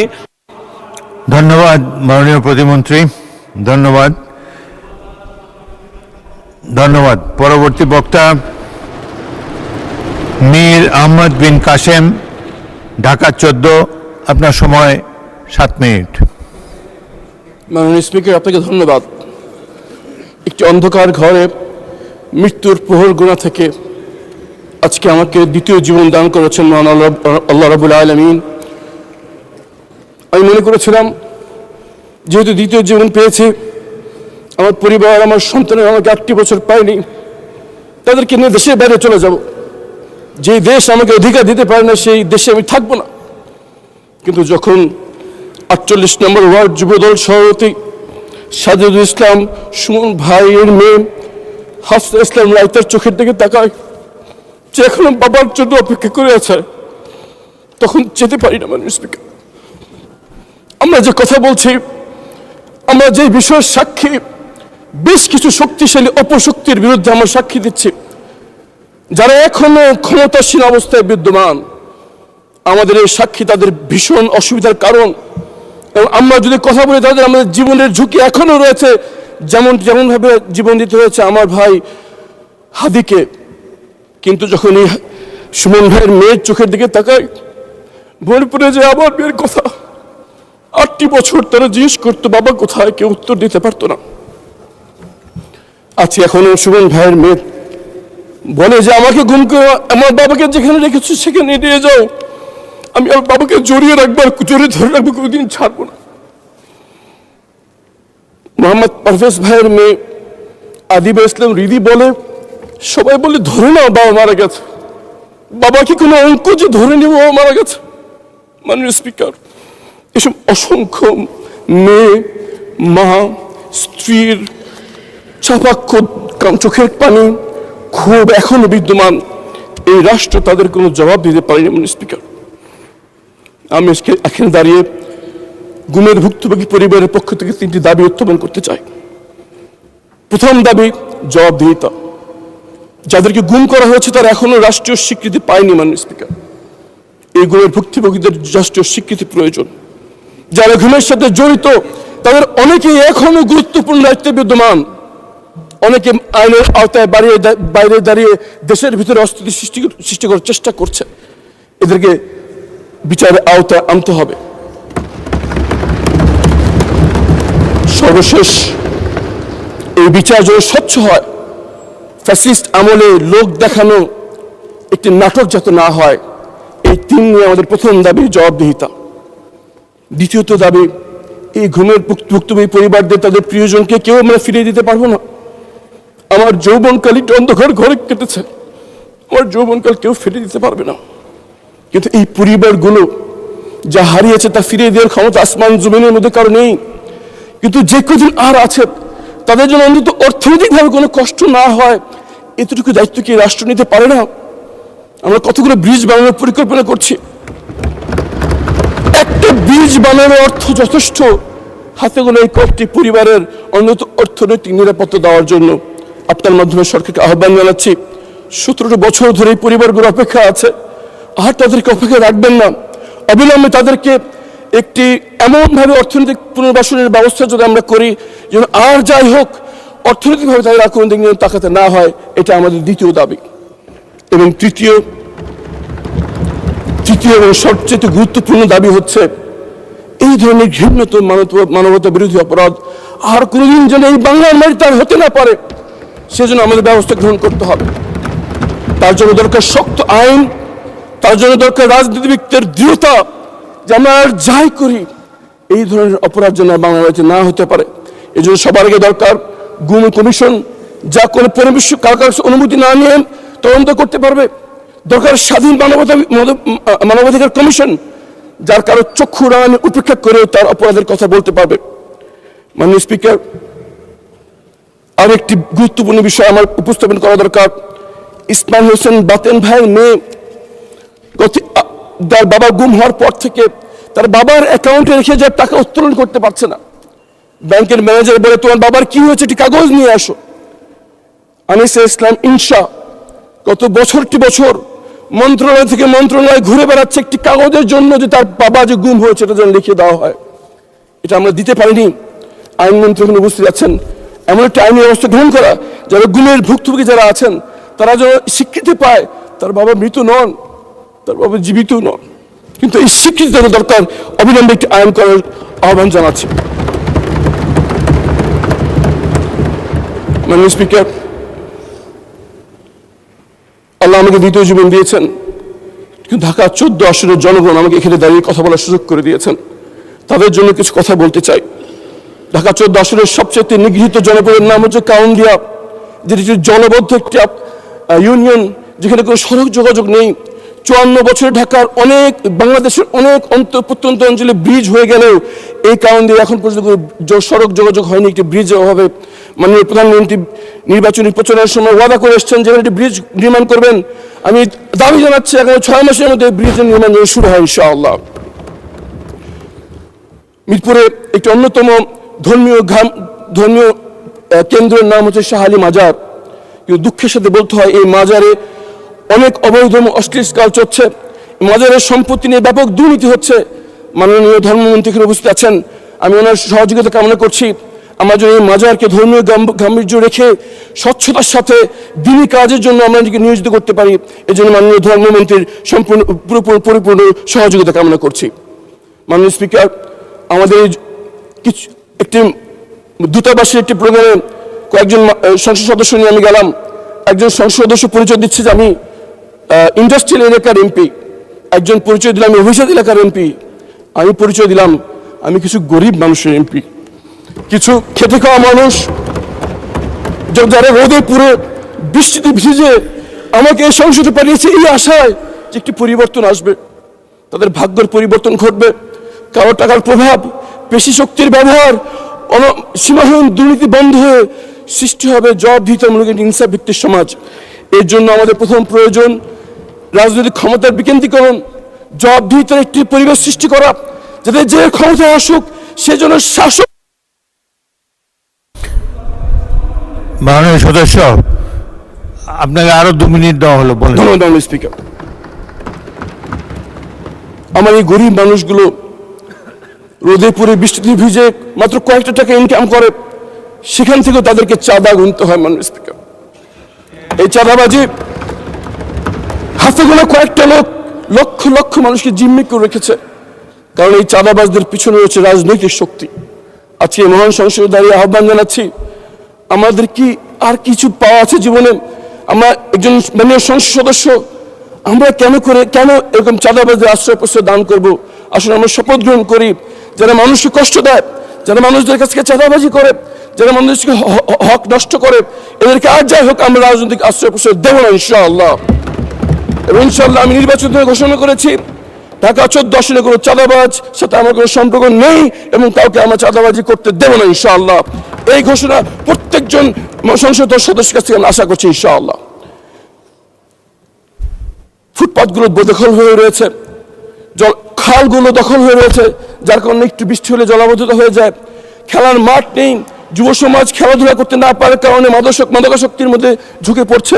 ধন্যবাদ মাননীয় প্রতিমন্ত্রী, ধন্যবাদ। ধন্যবাদ। পরবর্তী বক্তা মীর আহমদ বিন কাসেম, ঢাকা 14। আপনার সময় 7 মিনিট। মাননীয় স্পিকার, আপনাকে ধন্যবাদ। একটি অন্ধকার ঘরে মৃত্যুর প্রহর গোনা থেকে আজকে আমাকে দ্বিতীয় জীবন দান করেছেন মহান আল্লাহ রাব্বুল আলামিন। আমি মনে করেছিলাম যেহেতু দ্বিতীয় জীবন পেয়েছি, আমার পরিবার, আমার সন্তানের আমাকে 8টি বছর পায়নি, তাদেরকে নিয়ে দেশের বাইরে চলে যাব। যে দেশ আমাকে অধিকার দিতে পারে না সেই দেশে আমি থাকবো না। কিন্তু যখন 48 নম্বর ওয়ার্ড যুবদল সভাপতি সাজিদুল ইসলাম সুমন ভাইয়ের মেয়ে হাফসা ইসলাম রাইতার চোখের দিকে তাকায়, যে এখনো বাবার জন্য অপেক্ষা করে আছে, তখন যেতে পারি না। মাননীয় স্পিকার, আমরা যে কথা বলছি, আমরা যে বিষয়ের সাক্ষী, বেশ কিছু শক্তিশালী অপশক্তির বিরুদ্ধে আমরা সাক্ষী দিচ্ছি, যারা এখনো ক্ষমতাসীন অবস্থায় বিদ্যমান। আমাদের এই সাক্ষী তাদের ভীষণ অসুবিধার কারণ, এবং আমরা যদি কথা বলি তাদের আমাদের জীবনের ঝুঁকি এখনো রয়েছে। যেমনভাবে জীবন দিতে হয়েছে আমার ভাই হাদিকে। কিন্তু যখন এই সুমন ভাইয়ের মেয়ের চোখের দিকে তাকাই, মনে পড়ে যে আমার মেয়ের কথা। 8টি বছর তারা জিজ্ঞেস করতো বাবা কোথায়, কেউ উত্তর দিতে পারতো না। আজকে এখনো সুমন ভাইয়ের মেয়ে বলে যে আমাকে গুম করে আমার বাবাকে যেখানে রেখেছো সেখানে নিয়ে যাও, আমি আমার বাবাকে জড়িয়ে রাখবো, আর জড়িয়ে ধরে রাখবো, কোনোদিন ছাড়বো না। মোহাম্মদ পারভেজ ভাইয়ের মেয়ে আদিবা ইসলাম রিদি বলে, সবাই বলে ধরে নাও বাবা মারা গেছে, বাবাকে কোনো অঙ্ক যে ধরে নিব বাবা মারা গেছে। মাননীয় স্পিকার, এসব অসংখ্য মেয়ে, মা, স্ত্রীর চাপাক্ষ চোখের পানি, ক্ষোভ এখনো বিদ্যমান। এই রাষ্ট্র তাদের কোনো জবাব দিতে পারেনি। মাননীয় স্পিকার, আমি এখানে দাঁড়িয়ে গুমের ভুক্তভোগী পরিবারের পক্ষ থেকে 3টি দাবি উত্থাপন করতে চাই। প্রথম দাবি জবাবদিহিতা। যাদেরকে গুম করা হয়েছে তারা এখনো রাষ্ট্রীয় স্বীকৃতি পায়নি। মাননীয় স্পিকার, এই গুমের ভুক্তভোগীদের রাষ্ট্রীয় স্বীকৃতি প্রয়োজন। যারা গুমের সাথে জড়িত তাদের অনেকেই এখনো গুরুত্বপূর্ণ দায়িত্বে বিদ্যমান। অনেকে আইনের আওতায় বাইরে দাঁড়িয়ে দেশের ভিতরে অস্থিতি সৃষ্টি করার চেষ্টা করছে। এদেরকে বিচারের আওতায় আনতে হবে। সর্বশেষ, এই বিচার যেন স্বচ্ছ হয়, ফ্যাসিস্ট আমলে লোক দেখানো একটি নাটক যাতে না হয়, এই 3 নিয়ে আমাদের প্রথম দাবি জবাবদিহিতা। দ্বিতীয়ত দাবি, এই ঘুমের ভুক্তভোগী পরিবারদের তাদের প্রিয়জনকে কেউ আমরা ফিরিয়ে দিতে পারবো না। আমার যৌবনকাল একটু অন্ধকার ঘরে কেটেছে, আমার যৌবনকাল কেউ ফিরিয়ে দিতে পারবে না। কিন্তু এই পরিবারগুলো যা হারিয়েছে তা ফিরিয়ে দেওয়ার ক্ষমতা আসমান জমিনের মধ্যে কারো নেই। কিন্তু যে কদিন আর আছে তাদের জন্য অন্তত অর্থনৈতিকভাবে কোনো কষ্ট না হয়, এতটুকু দায়িত্ব কি রাষ্ট্র নিতে পারে না? আমরা কতগুলো ব্রিজ বানানোর পরিকল্পনা করছি। একটা ব্রিজ বানানোর অর্থ যথেষ্ট হাতে গোনা এই কয়েকটি পরিবারের অন্তত অর্থনৈতিক নিরাপত্তা দেওয়ার জন্য। আপনার মাধ্যমে সরকারকে আহ্বান জানাচ্ছি, 17 বছর ধরে এই পরিবারগুলো অপেক্ষা আছে, আর তাদেরকে অপেক্ষা রাখবেন না। অবিলম্বে তাদেরকে একটি এমনভাবে অর্থনৈতিক পুনর্বাসনের ব্যবস্থা যদি আমরা করি যেন আর যাই হোক অর্থনৈতিকভাবে তাদের আর কোনো দিক নিয়ে তাকাতে না হয়, এটা আমাদের দ্বিতীয় দাবি। এবং তৃতীয় এবং সবচেয়ে গুরুত্বপূর্ণ দাবি হচ্ছে, এই ধরনের ঘৃণ্যতম মানবতা বিরোধী অপরাধ আর কোনোদিন যেন এই বাংলার মাটিতে আর হতে না পারে, সেজন্য আমাদের ব্যবস্থা গ্রহণ করতে হবে। তার জন্য দরকার শক্ত আইন, তার জন্য দরকার রাজনীতিবিদদের দৃঢ়তা যে আমরা আর যাই করি এই ধরনের অপরাধ যেন বাংলা মাটিতে না হতে পারে। এই জন্য সবার আগে দরকার গুম কমিশন, যা কোনো কারো অনুমতি না নিয়ে তদন্ত করতে পারবে। দরকার স্বাধীন মানবাধিকার কমিশন, যার কারো চক্ষু রাঙানি উপেক্ষা করে তার অপরাধের কথা বলতে পারবে। মাননীয় স্পিকার, আর একটি গুরুত্বপূর্ণ বিষয় আমার উপস্থাপন করা দরকার। ইসমাইল হোসেন বাতেন ভাইয়ের মেয়ে তার বাবা গুম হওয়ার পর থেকে তার বাবার অ্যাকাউন্টে রেখে যাওয়ার টাকা উত্তোলন করতে পারছে না। ব্যাংকের ম্যানেজার বলে, তোমার বাবার কি হয়েছে, একটি কাগজ নিয়ে আসো। আনিসা ইসলাম ইনশা গত বছরটি বছর মন্ত্রণালয় থেকে মন্ত্রণালয় ঘুরে বেড়াচ্ছে একটি কাগজের জন্য যে তার বাবা যে গুম হয়েছে এটা যেন লিখে দেওয়া হয়। এটা আমরা দিতে পারিনি। আইনমন্ত্রী এখানে উপস্থিত আছেন, এমন একটা আইনি ব্যবস্থা গ্রহণ করা যারা গুমের ভুক্তভোগী যারা আছেন তারা যেন স্বীকৃতি পায় তার বাবা মৃত নন, তার বাবা জীবিত নন। কিন্তু এই স্বীকৃতি দেওয়া দরকার, অবিলম্বে একটি আইন করার আহ্বান জানাচ্ছি। মাননীয় স্পিকার, আল্লাহ আমাকে দ্বিতীয় জীবন দিয়েছেন, কিন্তু ঢাকা 14 আসনের জনগণ আমাকে এখানে দাঁড়িয়ে কথা বলার সুযোগ করে দিয়েছেন। তাদের জন্য কিছু কথা বলতে চাই। ঢাকা 14 আসনের সবচেয়ে নিগৃহীত জনপদের নাম হচ্ছে কাউন্দিয়া, যেটি জলবদ্ধ একটি ইউনিয়ন, যেখানে কোনো সড়ক যোগাযোগ নেই। 54 বছরে ঢাকার বাংলাদেশের অনেক প্রত্যন্ত অঞ্চলে ব্রিজ হয়ে গেলেও এই কাউন্দিয়া এখন পর্যন্ত সড়ক যোগাযোগ হয়নি একটি ব্রিজের অভাবে। মাননীয় প্রধানমন্ত্রী নির্বাচনী প্রচারের সময় ওয়াদা করে এসছেন যে একটি ব্রিজ নির্মাণ করবেন। আমি দাবি জানাচ্ছি আগামী 6 মাসের মধ্যে ব্রিজের নির্মাণ শুরু হয় ইনশাআল্লাহ। মিরপুরে একটি অন্যতম ধর্মীয় কেন্দ্রের নাম হচ্ছে শাহ আলী মাজার, কিন্তু দুঃখের সাথে বলতে হয় এই মাজারে অনেক অবৈধ অশ্লীল কাজ হচ্ছে। মাজারের সম্পত্তি নিয়ে ব্যাপক দুর্নীতি হচ্ছে। মাননীয় ধর্মমন্ত্রী এখানে উপস্থিত আছেন, আমি ওনার সহযোগিতা কামনা করছি। আমরা যদি এই মাজারকে ধর্মীয় গাম্ভীর্য রেখে স্বচ্ছতার সাথে দিনী কাজের জন্য আমরা নিজেকে নিয়োজিত করতে পারি, এজন্য মাননীয় ধর্মমন্ত্রীর পরিপূর্ণ সহযোগিতা কামনা করছি। মাননীয় স্পিকার, আমাদের একটি দূতাবাসের একটি প্রোগ্রামে কয়েকজন সংসদ সদস্য নিয়ে আমি গেলাম। একজন সংসদ সদস্য পরিচয় দিচ্ছে যে আমি ইন্ডাস্ট্রিয়াল এলাকার এমপি, একজন পরিচয় দিলাম অভিজাত এলাকার এমপি, আমি পরিচয় দিলাম আমি কিছু গরিব মানুষের এমপি, কিছু খেটে খাওয়া মানুষ যারা রোদে পুরো বৃষ্টিতে ভিজে আমাকে এই সংসদে পাঠিয়েছে এই আশায় যে একটি পরিবর্তন আসবে, তাদের ভাগ্যের পরিবর্তন ঘটবে। কারো টাকার প্রভাব, পেশি শক্তির ব্যবহার, সীমাহীন দুর্নীতি বন্ধ হয়ে সৃষ্টি হবে জবাবদিহিতামূলক ইনসাফ ভিত্তিক সমাজ। এর জন্য আমাদের প্রথম প্রয়োজন রাজনৈতিক ক্ষমতার বিকেন্দ্রীকরণ, জবাবদিহিতার একটি পরিবেশ সৃষ্টি করা, যাতে যে ক্ষমতায় আসুক সেজন্য শাসক। মাননীয় সদস্য, আপনাকে আরো 2 মিনিট দেওয়া হলো, বলেন। ধন্যবাদ মাননীয় স্পিকার। আমার এই গরিব মানুষগুলো রোদে পুড়ে বৃষ্টিতে ভিজে মাত্র কয়েকটা টাকা ইনকাম করে, সেখান থেকেও তাদেরকে চাঁদা গুনতে হয় মাননীয় স্পিকার। এই চাঁদাবাজি হাতে গোনা কয়েকটা লোক লক্ষ লক্ষ মানুষকে জিম্মি করে রেখেছে, কারণ এই চাঁদাবাজদের পিছনে রয়েছে রাজনৈতিক শক্তি। আজকে মহান সংসদে দাঁড়িয়ে আহ্বান জানাচ্ছি, আমাদের কি আর কিছু পাওয়া আছে জীবনে? আমরা একজন মাননীয় সংসদ সদস্য, আমরা কেন এরকম চাঁদাবাজদের আশ্রয় প্রশ্রয় দান করব? আসলে আমরা শপথ গ্রহণ করি, যারা মানুষকে কষ্ট দেয়, যারা মানুষদের কাছ থেকে চাঁদাবাজি করে, যারা মানুষকে হক নষ্ট করে, এদেরকে আর যাই হোক আমরা রাজনৈতিক আশ্রয় প্রশ্রয় দেবো না ইনশাআল্লাহ। এবং ইনশাআল্লাহ আমি নির্বাচন ঘোষণা করেছি, ঢাকা 14 আসনে কোনো চাঁদাবাজ সাথে আমার কোনো সম্পর্ক নেই এবং কাউকে আমরা চাঁদাবাজি করতে দেবো না ইনশাআল্লাহ। এই ঘোষণা প্রত্যেকজন সংসদ সদস্যের কাছ থেকে আমি আশা করছি ইনশাআল্লাহ। ফুটপাথগুলো বেদখল হয়ে রয়েছে, খালগুলো দখল হয়ে রয়েছে, যার কারণে একটু বৃষ্টি হলে জলাবদ্ধতা হয়ে যায়। খেলার মাঠ নেই, যুব সমাজ খেলাধুলা করতে না পারার কারণে মাদকাসক্তির মধ্যে ঝুঁকে পড়ছে।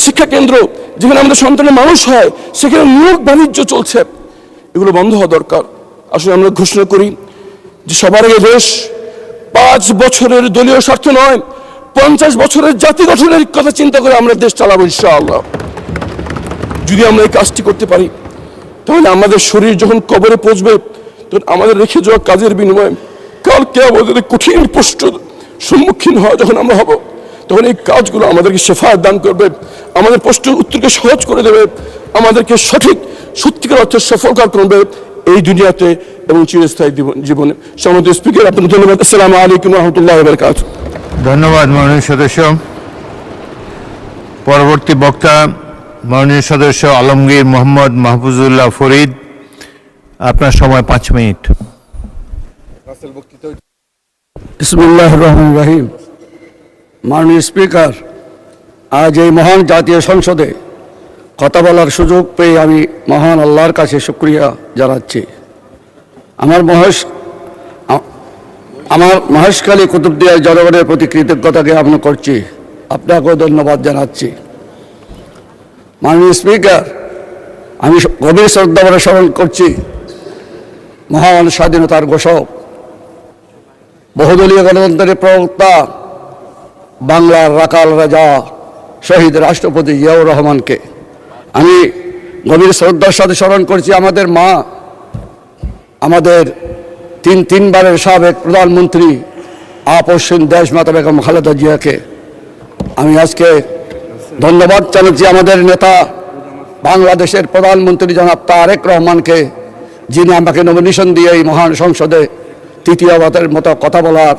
শিক্ষা কেন্দ্র যেখানে আমাদের সন্তানের মানুষ হয়, সেখানে নিয়োগ বাণিজ্য চলছে, এগুলো বন্ধ হওয়া দরকার। আসলে আমরা ঘোষণা করি যে সবার আগে দেশ 5 বছরের দলীয় স্বার্থ নয়, 50 বছরের জাতি গঠনের কথা চিন্তা করে আমরা দেশ চালাবো ইনশাআল্লাহ। যদি আমরা এই কাজটি করতে পারি, তাহলে আমাদের শরীর যখন কবরে পৌঁছবে, তখন আমাদের রেখে যাওয়া কাজের বিনিময়ে কালকে আমাদের কঠিন প্রশ্নের সম্মুখীন হওয়া যখন আমরা হব, তখন এই কাজগুলো আমাদেরকে শেফায়াত দান করবে, আমাদের প্রশ্নের উত্তরকে সহজ করে দেবে, আমাদেরকে সত্যিকার অর্থে সফলকার করবে এই দুনিয়াতে এবং চিরস্থায়ী জীবনে। সম্মানিত স্পিকার, আপনাকে ধন্যবাদ। আসসালামু আলাইকুম ওয়া রাহমাতুল্লাহি ওয়া বারাকাতুহু। ধন্যবাদ মাননীয় সদস্য। পরবর্তী বক্তা মাননীয় সদস্য আলমগীর মোহাম্মদ মাহফুজুল্লাহ ফরিদ, আপনার সময় 5 মিনিট। বিসমিল্লাহির রহমানির রহিম। মাননীয় স্পিকার, আজ এই মহান জাতীয় সংসদে কথা বলার সুযোগ পেয়ে আমি মহান আল্লাহর কাছে শুকরিয়া জানাচ্ছি। আমার মহেশখালী কুতুবদিয়ার জনগণের প্রতি কৃতজ্ঞতা জ্ঞাপন করছি, আপনাকেও ধন্যবাদ জানাচ্ছি। মাননীয় স্পিকার, আমি গভীর শ্রদ্ধা ভরে স্মরণ করছি মহান স্বাধীনতার ঘোষক, বহুদলীয় গণতন্ত্রের প্রবক্তা, বাংলার রাকাল রাজা শহীদ রাষ্ট্রপতি জিয়াউর রহমানকে। আমি গভীর শ্রদ্ধার সাথে স্মরণ করছি আমাদের মা, আমাদের তিনবারের সাবেক প্রধানমন্ত্রী আপসহীন দেশমাতা বেগম খালেদা জিয়াকে। আমি আজকে ধন্যবাদ জানাচ্ছি আমাদের নেতা বাংলাদেশের প্রধানমন্ত্রী জনাব তারেক রহমানকে, যিনি আমাকে নমিনেশন দিয়ে এই মহান সংসদে তৃতীয়বারের মতো কথা বলার,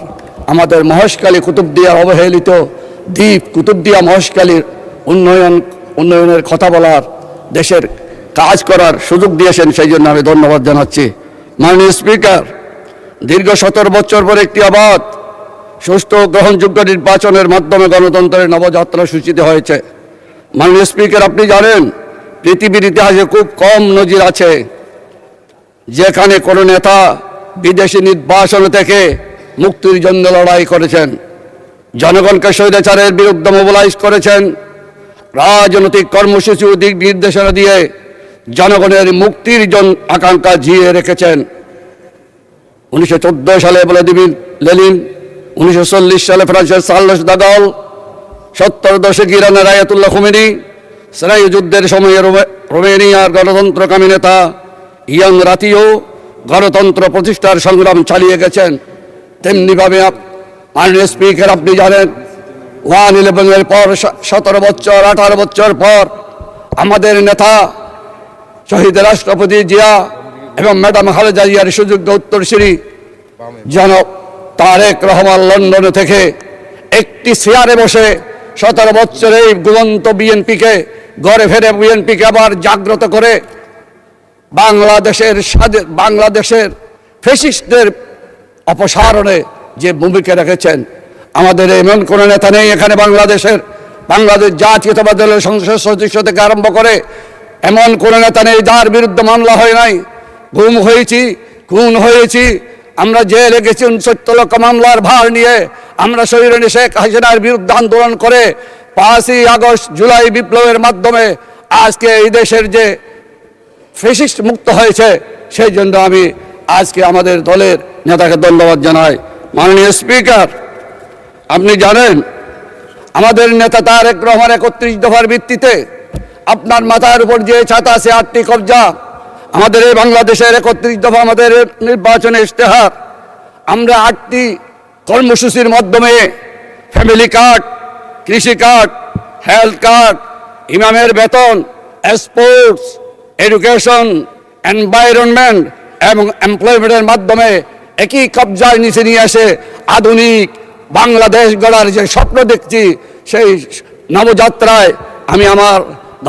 আমাদের মহেশখালী কুতুবদিয়ার অবহেলিত দ্বীপ কুতুবদিয়া মহেশখালীর উন্নয়নের কথা বলার, দেশের কাজ করার সুযোগ দিয়েছেন, সেই জন্য আমি ধন্যবাদ জানাচ্ছি। মাননীয় স্পিকার, দীর্ঘ 17 বছর পর একটি অবাধ, সুষ্ঠু গ্রহণযোগ্য নির্বাচনের মাধ্যমে গণতন্ত্রের নবযাত্রা সূচিত হয়েছে। মাননীয় স্পিকার, আপনি জানেন পৃথিবীর ইতিহাসে খুব কম নজির আছে যেখানে কোনো নেতা বিদেশি নির্বাসন থেকে মুক্তির জন্য লড়াই করেছেন, জনগণকে স্বৈরাচারের বিরুদ্ধে মোবিলাইজ করেছেন, রাজনৈতিক কর্মসূচি ও দিক নির্দেশনা দিয়ে জনগণের মুক্তির আকাঙ্ক্ষা জিয়ে রেখেছেন। 1914 সালে ভ্লাদিমির লেনিন, 1940 সালে ফ্রান্সের চার্লস দা গল, 70 দশকে ইরানের আয়াতুল্লাহ খোমেনি, স্নায়ু যুদ্ধের সময়ে রোমেনিয়ার গণতন্ত্রকামী নেতা ইয়াং রাতিও গণতন্ত্র প্রতিষ্ঠার সংগ্রাম চালিয়ে গেছেন। তেমনিভাবে মাননীয় স্পিকার, আপনি জানেন 1/11 পর 17 বছর 18 বছর পর আমাদের নেতা শহীদ রাষ্ট্রপতি জিয়া এবং ম্যাডাম খালেদা জিয়ার সুযোগ্য উত্তরসূরি জনাব তারেক রহমান লন্ডনে থেকে একটি চেয়ারে বসে 17 বছর এই ঘুমন্ত বিএনপিকে ঘরে ফেরে বিএনপিকে আবার জাগ্রত করে বাংলাদেশের ফ্যাসিস্টদের অপসারণে যে ভূমিকা রেখেছেন। আমাদের এমন কোনো নেতা নেই এখানে বাংলাদেশ জাতীয়তাবাদী দলের সংসদ সদস্য থেকে আরম্ভ করে এমন কোনো নেতা নেই যার বিরুদ্ধে মামলা হয় নাই। গুম হয়েছি, খুন হয়েছি, আমরা জেলে গেছি 69 লক্ষ মামলার ভার নিয়ে, আমরা শহীদ শেখ হাসিনার বিরুদ্ধে আন্দোলন করে 5ই আগস্ট জুলাই বিপ্লবের মাধ্যমে আজকে এই দেশের যে ফ্যাসিস্ট মুক্ত হয়েছে, সেই জন্য আমি আজকে আমাদের দলের নেতাকে ধন্যবাদ জানাই। মাননীয় স্পিকার, আপনি জানেন আমাদের নেতা তারেক রহমান 31 দফার ভিত্তিতে আপনার মাথার উপর যে ছাতা আছে 8টি কবজা, আমাদের এই বাংলাদেশের 31 দফা আমাদের নির্বাচনের ইশতেহার, আমরা 8টি কর্মসূচির মাধ্যমে ফ্যামিলি কার্ড, কৃষি কার্ড, হেলথ কার্ড, ইমামের বেতন, স্পোর্টস, এডুকেশন, এনভায়রনমেন্ট এবং এমপ্লয়মেন্টের মাধ্যমে একই কবজায় নিচে নিয়ে আসে আধুনিক বাংলাদেশ গড়ার যে স্বপ্ন দেখছি, সেই নবযাত্রায় আমি আমার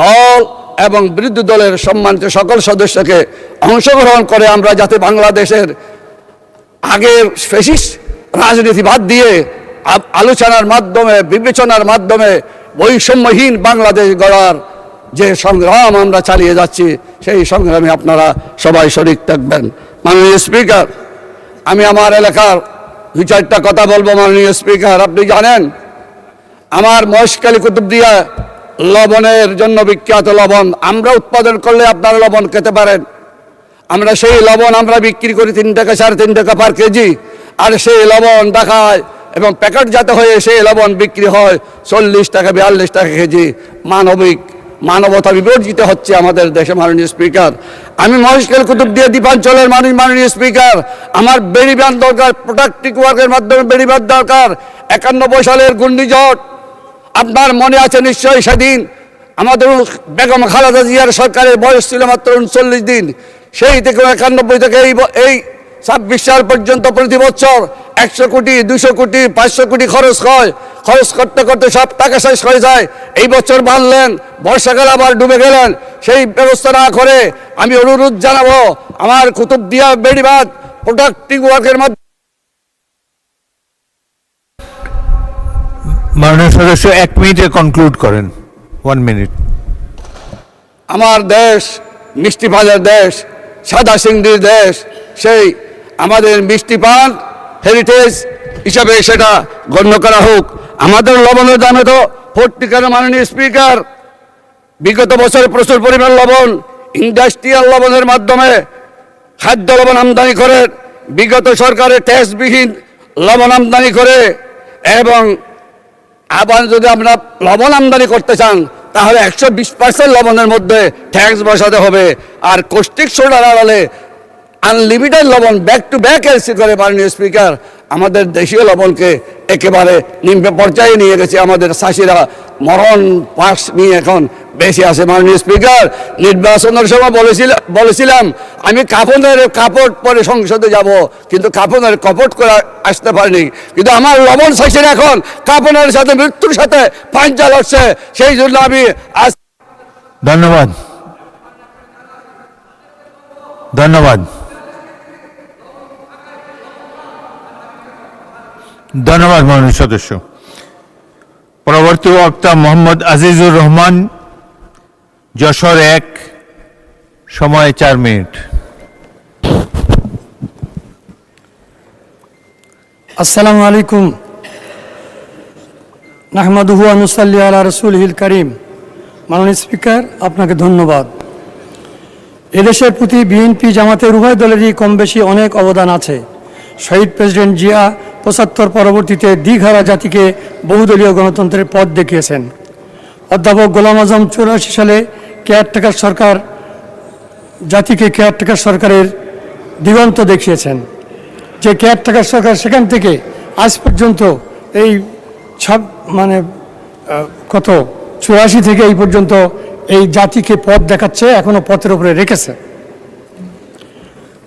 দল এবং বিরোধী দলের সম্মানিত সকল সদস্যকে অংশগ্রহণ করে আমরা যাতে বাংলাদেশের আগের ফ্যাসিস্ট রাজনীতি বাদ দিয়ে আলোচনার মাধ্যমে, বিবেচনার মাধ্যমে বৈষম্যহীন বাংলাদেশ গড়ার যে সংগ্রাম আমরা চালিয়ে যাচ্ছি, সেই সংগ্রামে আপনারা সবাই শরিক থাকবেন। মাননীয় স্পিকার, আমি আমার এলাকার 2-4টা কথা বলবো। মাননীয় স্পিকার, আপনি জানেন আমার মহেশখালী কুতুবদিয়া লবণের জন্য বিখ্যাত। লবণ আমরা উৎপাদন করলে আপনারা লবণ খেতে পারেন। আমরা সেই লবণ আমরা বিক্রি করি 3 টাকা 3.5 টাকা পার কেজি, আর সেই লবণ ঢাকায় এবং প্যাকেটজাত হয়ে সেই লবণ বিক্রি হয় 40 টাকা 42 টাকা কেজি। মানবতা বিবর্জিত হচ্ছে আমাদের দেশে। মাননীয় স্পিকার, আমি মহেশখালী কুতুবদিয়া দ্বীপাঞ্চলের মানুষ। মাননীয় স্পিকার, আমার বেড়িবাঁধ দরকার, প্রোটেক্টিভ ওয়ার্কের মাধ্যমে বেড়িবাঁধ দরকার। 91 সালের ঘূর্ণিঝড় আপনার মনে আছে নিশ্চয়ই, সেদিন আমাদের বেগম খালেদা জিয়ার সরকারের বয়স ছিল মাত্র 39 দিন। সেই থেকে 91 থেকে এই 26 সাল পর্যন্ত প্রতি বছর 100 কোটি 200 কোটি 500 কোটি খরচ হয়। খরচ করতে করতে সব টাকা শেষ হয়ে যায়। এই বছর বাঁধলেন, বর্ষাকাল আবার ডুবে গেলেন। সেই ব্যবস্থা না করে আমি অনুরোধ জানাবো আমার কুতুবদিয়া বেড়িবাঁধ প্রোটেক্টিভ ওয়ার্কের মাধ্যমে। মাননীয় সদস্য 1 মিনিটে কনক্লুড করেন। 1 মিনিট। আমার দেশ মিষ্টি পানের দেশ, সাদা সিংড়ির দেশ। সেই আমাদের মিষ্টি পান হেরিটেজ হিসাবে সেটা গণ্য করা হোক। আমাদের লবণের দামে তো 40 টাকা। মাননীয় স্পিকার, বিগত বছরে প্রচুর পরিমাণ লবণ ইন্ডাস্ট্রিয়াল লবণের মাধ্যমে খাদ্য লবণ আমদানি করে, বিগত সরকারের ট্যাক্সবিহীন লবণ আমদানি করে। এবং আবার যদি আমরা লবণ আমদানি করতে চান তাহলে 120% লবণের মধ্যে ট্যাক্স বসাতে হবে। আর কস্টিক সোডার আড়ালে আনলিমিটেড লবণ ব্যাক টু ব্যাক এসি করে। মাননীয় স্পিকার, আমাদের দেশীয় লবণকে একেবারে নিম্ন পর্যায়ে নিয়ে গেছে। আমাদের চাষিরা মরণ পাশ নিয়ে এখন বেশি আছে। মাননীয় স্পিকার, নির্বাচনের সময় বলেছিলাম আমি কাপড় পরে সংসদে যাব, কিন্তু কাপড়ের কপট করে আসতে পারিনি। কিন্তু আমার লবণ চাষিরা এখন কাপড়ের সাথে মৃত্যুর সাথে পাঞ্জা লড়ছে। সেই জন্য আমি আজ ধন্যবাদ। ধন্যবাদ। ধন্যবাদ মাননীয় সদস্য। পরবর্তী বক্তা মোহাম্মদ আজিজুর রহমান, যশোর 1, সময় 4 মিনিট। আসসালামু আলাইকুম। নাহমাদুহু ওয়া নুসাল্লি আলা রাসূলিহিল কারীম। মাননীয় স্পিকার, আপনাকে ধন্যবাদ। এদেশের প্রতি বিএনপি জামাতের উভয় দলেরই কম বেশি অনেক অবদান আছে। শহীদ প্রেসিডেন্ট জিয়া 75 পরবর্তীতে দ্বিধারা জাতিকে বহুদলীয় গণতন্ত্রের পথ দেখিয়েছেন। অধ্যাপক গোলাম আজম 84 সালে কেয়ারটেকার সরকার জাতিকে কেয়ারটেকার সরকারের দিগন্ত দেখিয়েছেন। যে কেয়ারটেকার সরকার সেখান থেকে আজ পর্যন্ত এই 84 থেকে এই পর্যন্ত এই জাতিকে পথ দেখাচ্ছে, এখনো পথের উপরে রেখেছে।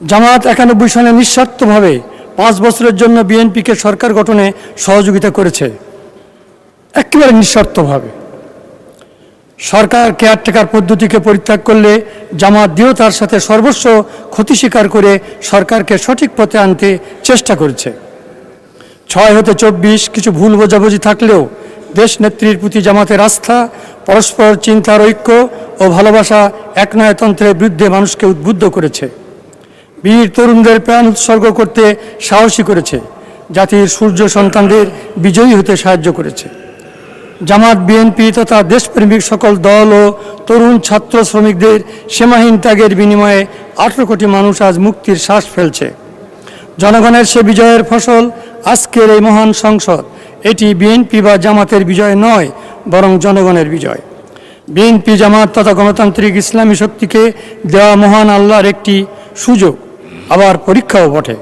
জামাত 91 সালে নিঃস্বার্থভাবে 5 বছরের জন্য বিএনপিকে সরকার গঠনে সহযোগিতা করেছে, একেবারে নিঃস্বার্থভাবে। সরকার কেয়ারটেকার পদ্ধতিকে পরিত্যাগ করলে জামাত দৃঢ়তার সাথে সর্বস্ব ক্ষতি স্বীকার করে সরকারকে সঠিক পথে আনতে চেষ্টা করেছে। 6 হতে 24 কিছু ভুল বোঝাবুঝি থাকলেও দেশ নেত্রীর প্রতি জামাতের আস্থা, পরস্পর চিন্তার ঐক্য ও ভালোবাসা একনায়তন্ত্রের বিরুদ্ধে মানুষকে উদ্বুদ্ধ করেছে। বীর তরুণদের প্রাণ উৎসর্গ করতে সাহসী করেছে, জাতির সূর্য সন্তানদের বিজয়ী হতে সাহায্য করেছে। জামাত, বিএনপি তথা দেশপ্রেমিক সকল দল ও তরুণ ছাত্র শ্রমিকদের সীমাহীন ত্যাগের বিনিময়ে 18 কোটি মানুষ আজ মুক্তির শ্বাস ফেলছে। জনগণের সে বিজয়ের ফসল আজকের এই মহান সংসদ। এটি বিএনপি বা জামাতের বিজয় নয়, বরং জনগণের বিজয়। বিএনপি, জামাত তথা গণতান্ত্রিক ইসলামী শক্তিকে দেওয়া মহান আল্লাহর একটি সুযোগ, আবার পরীক্ষাও বটে।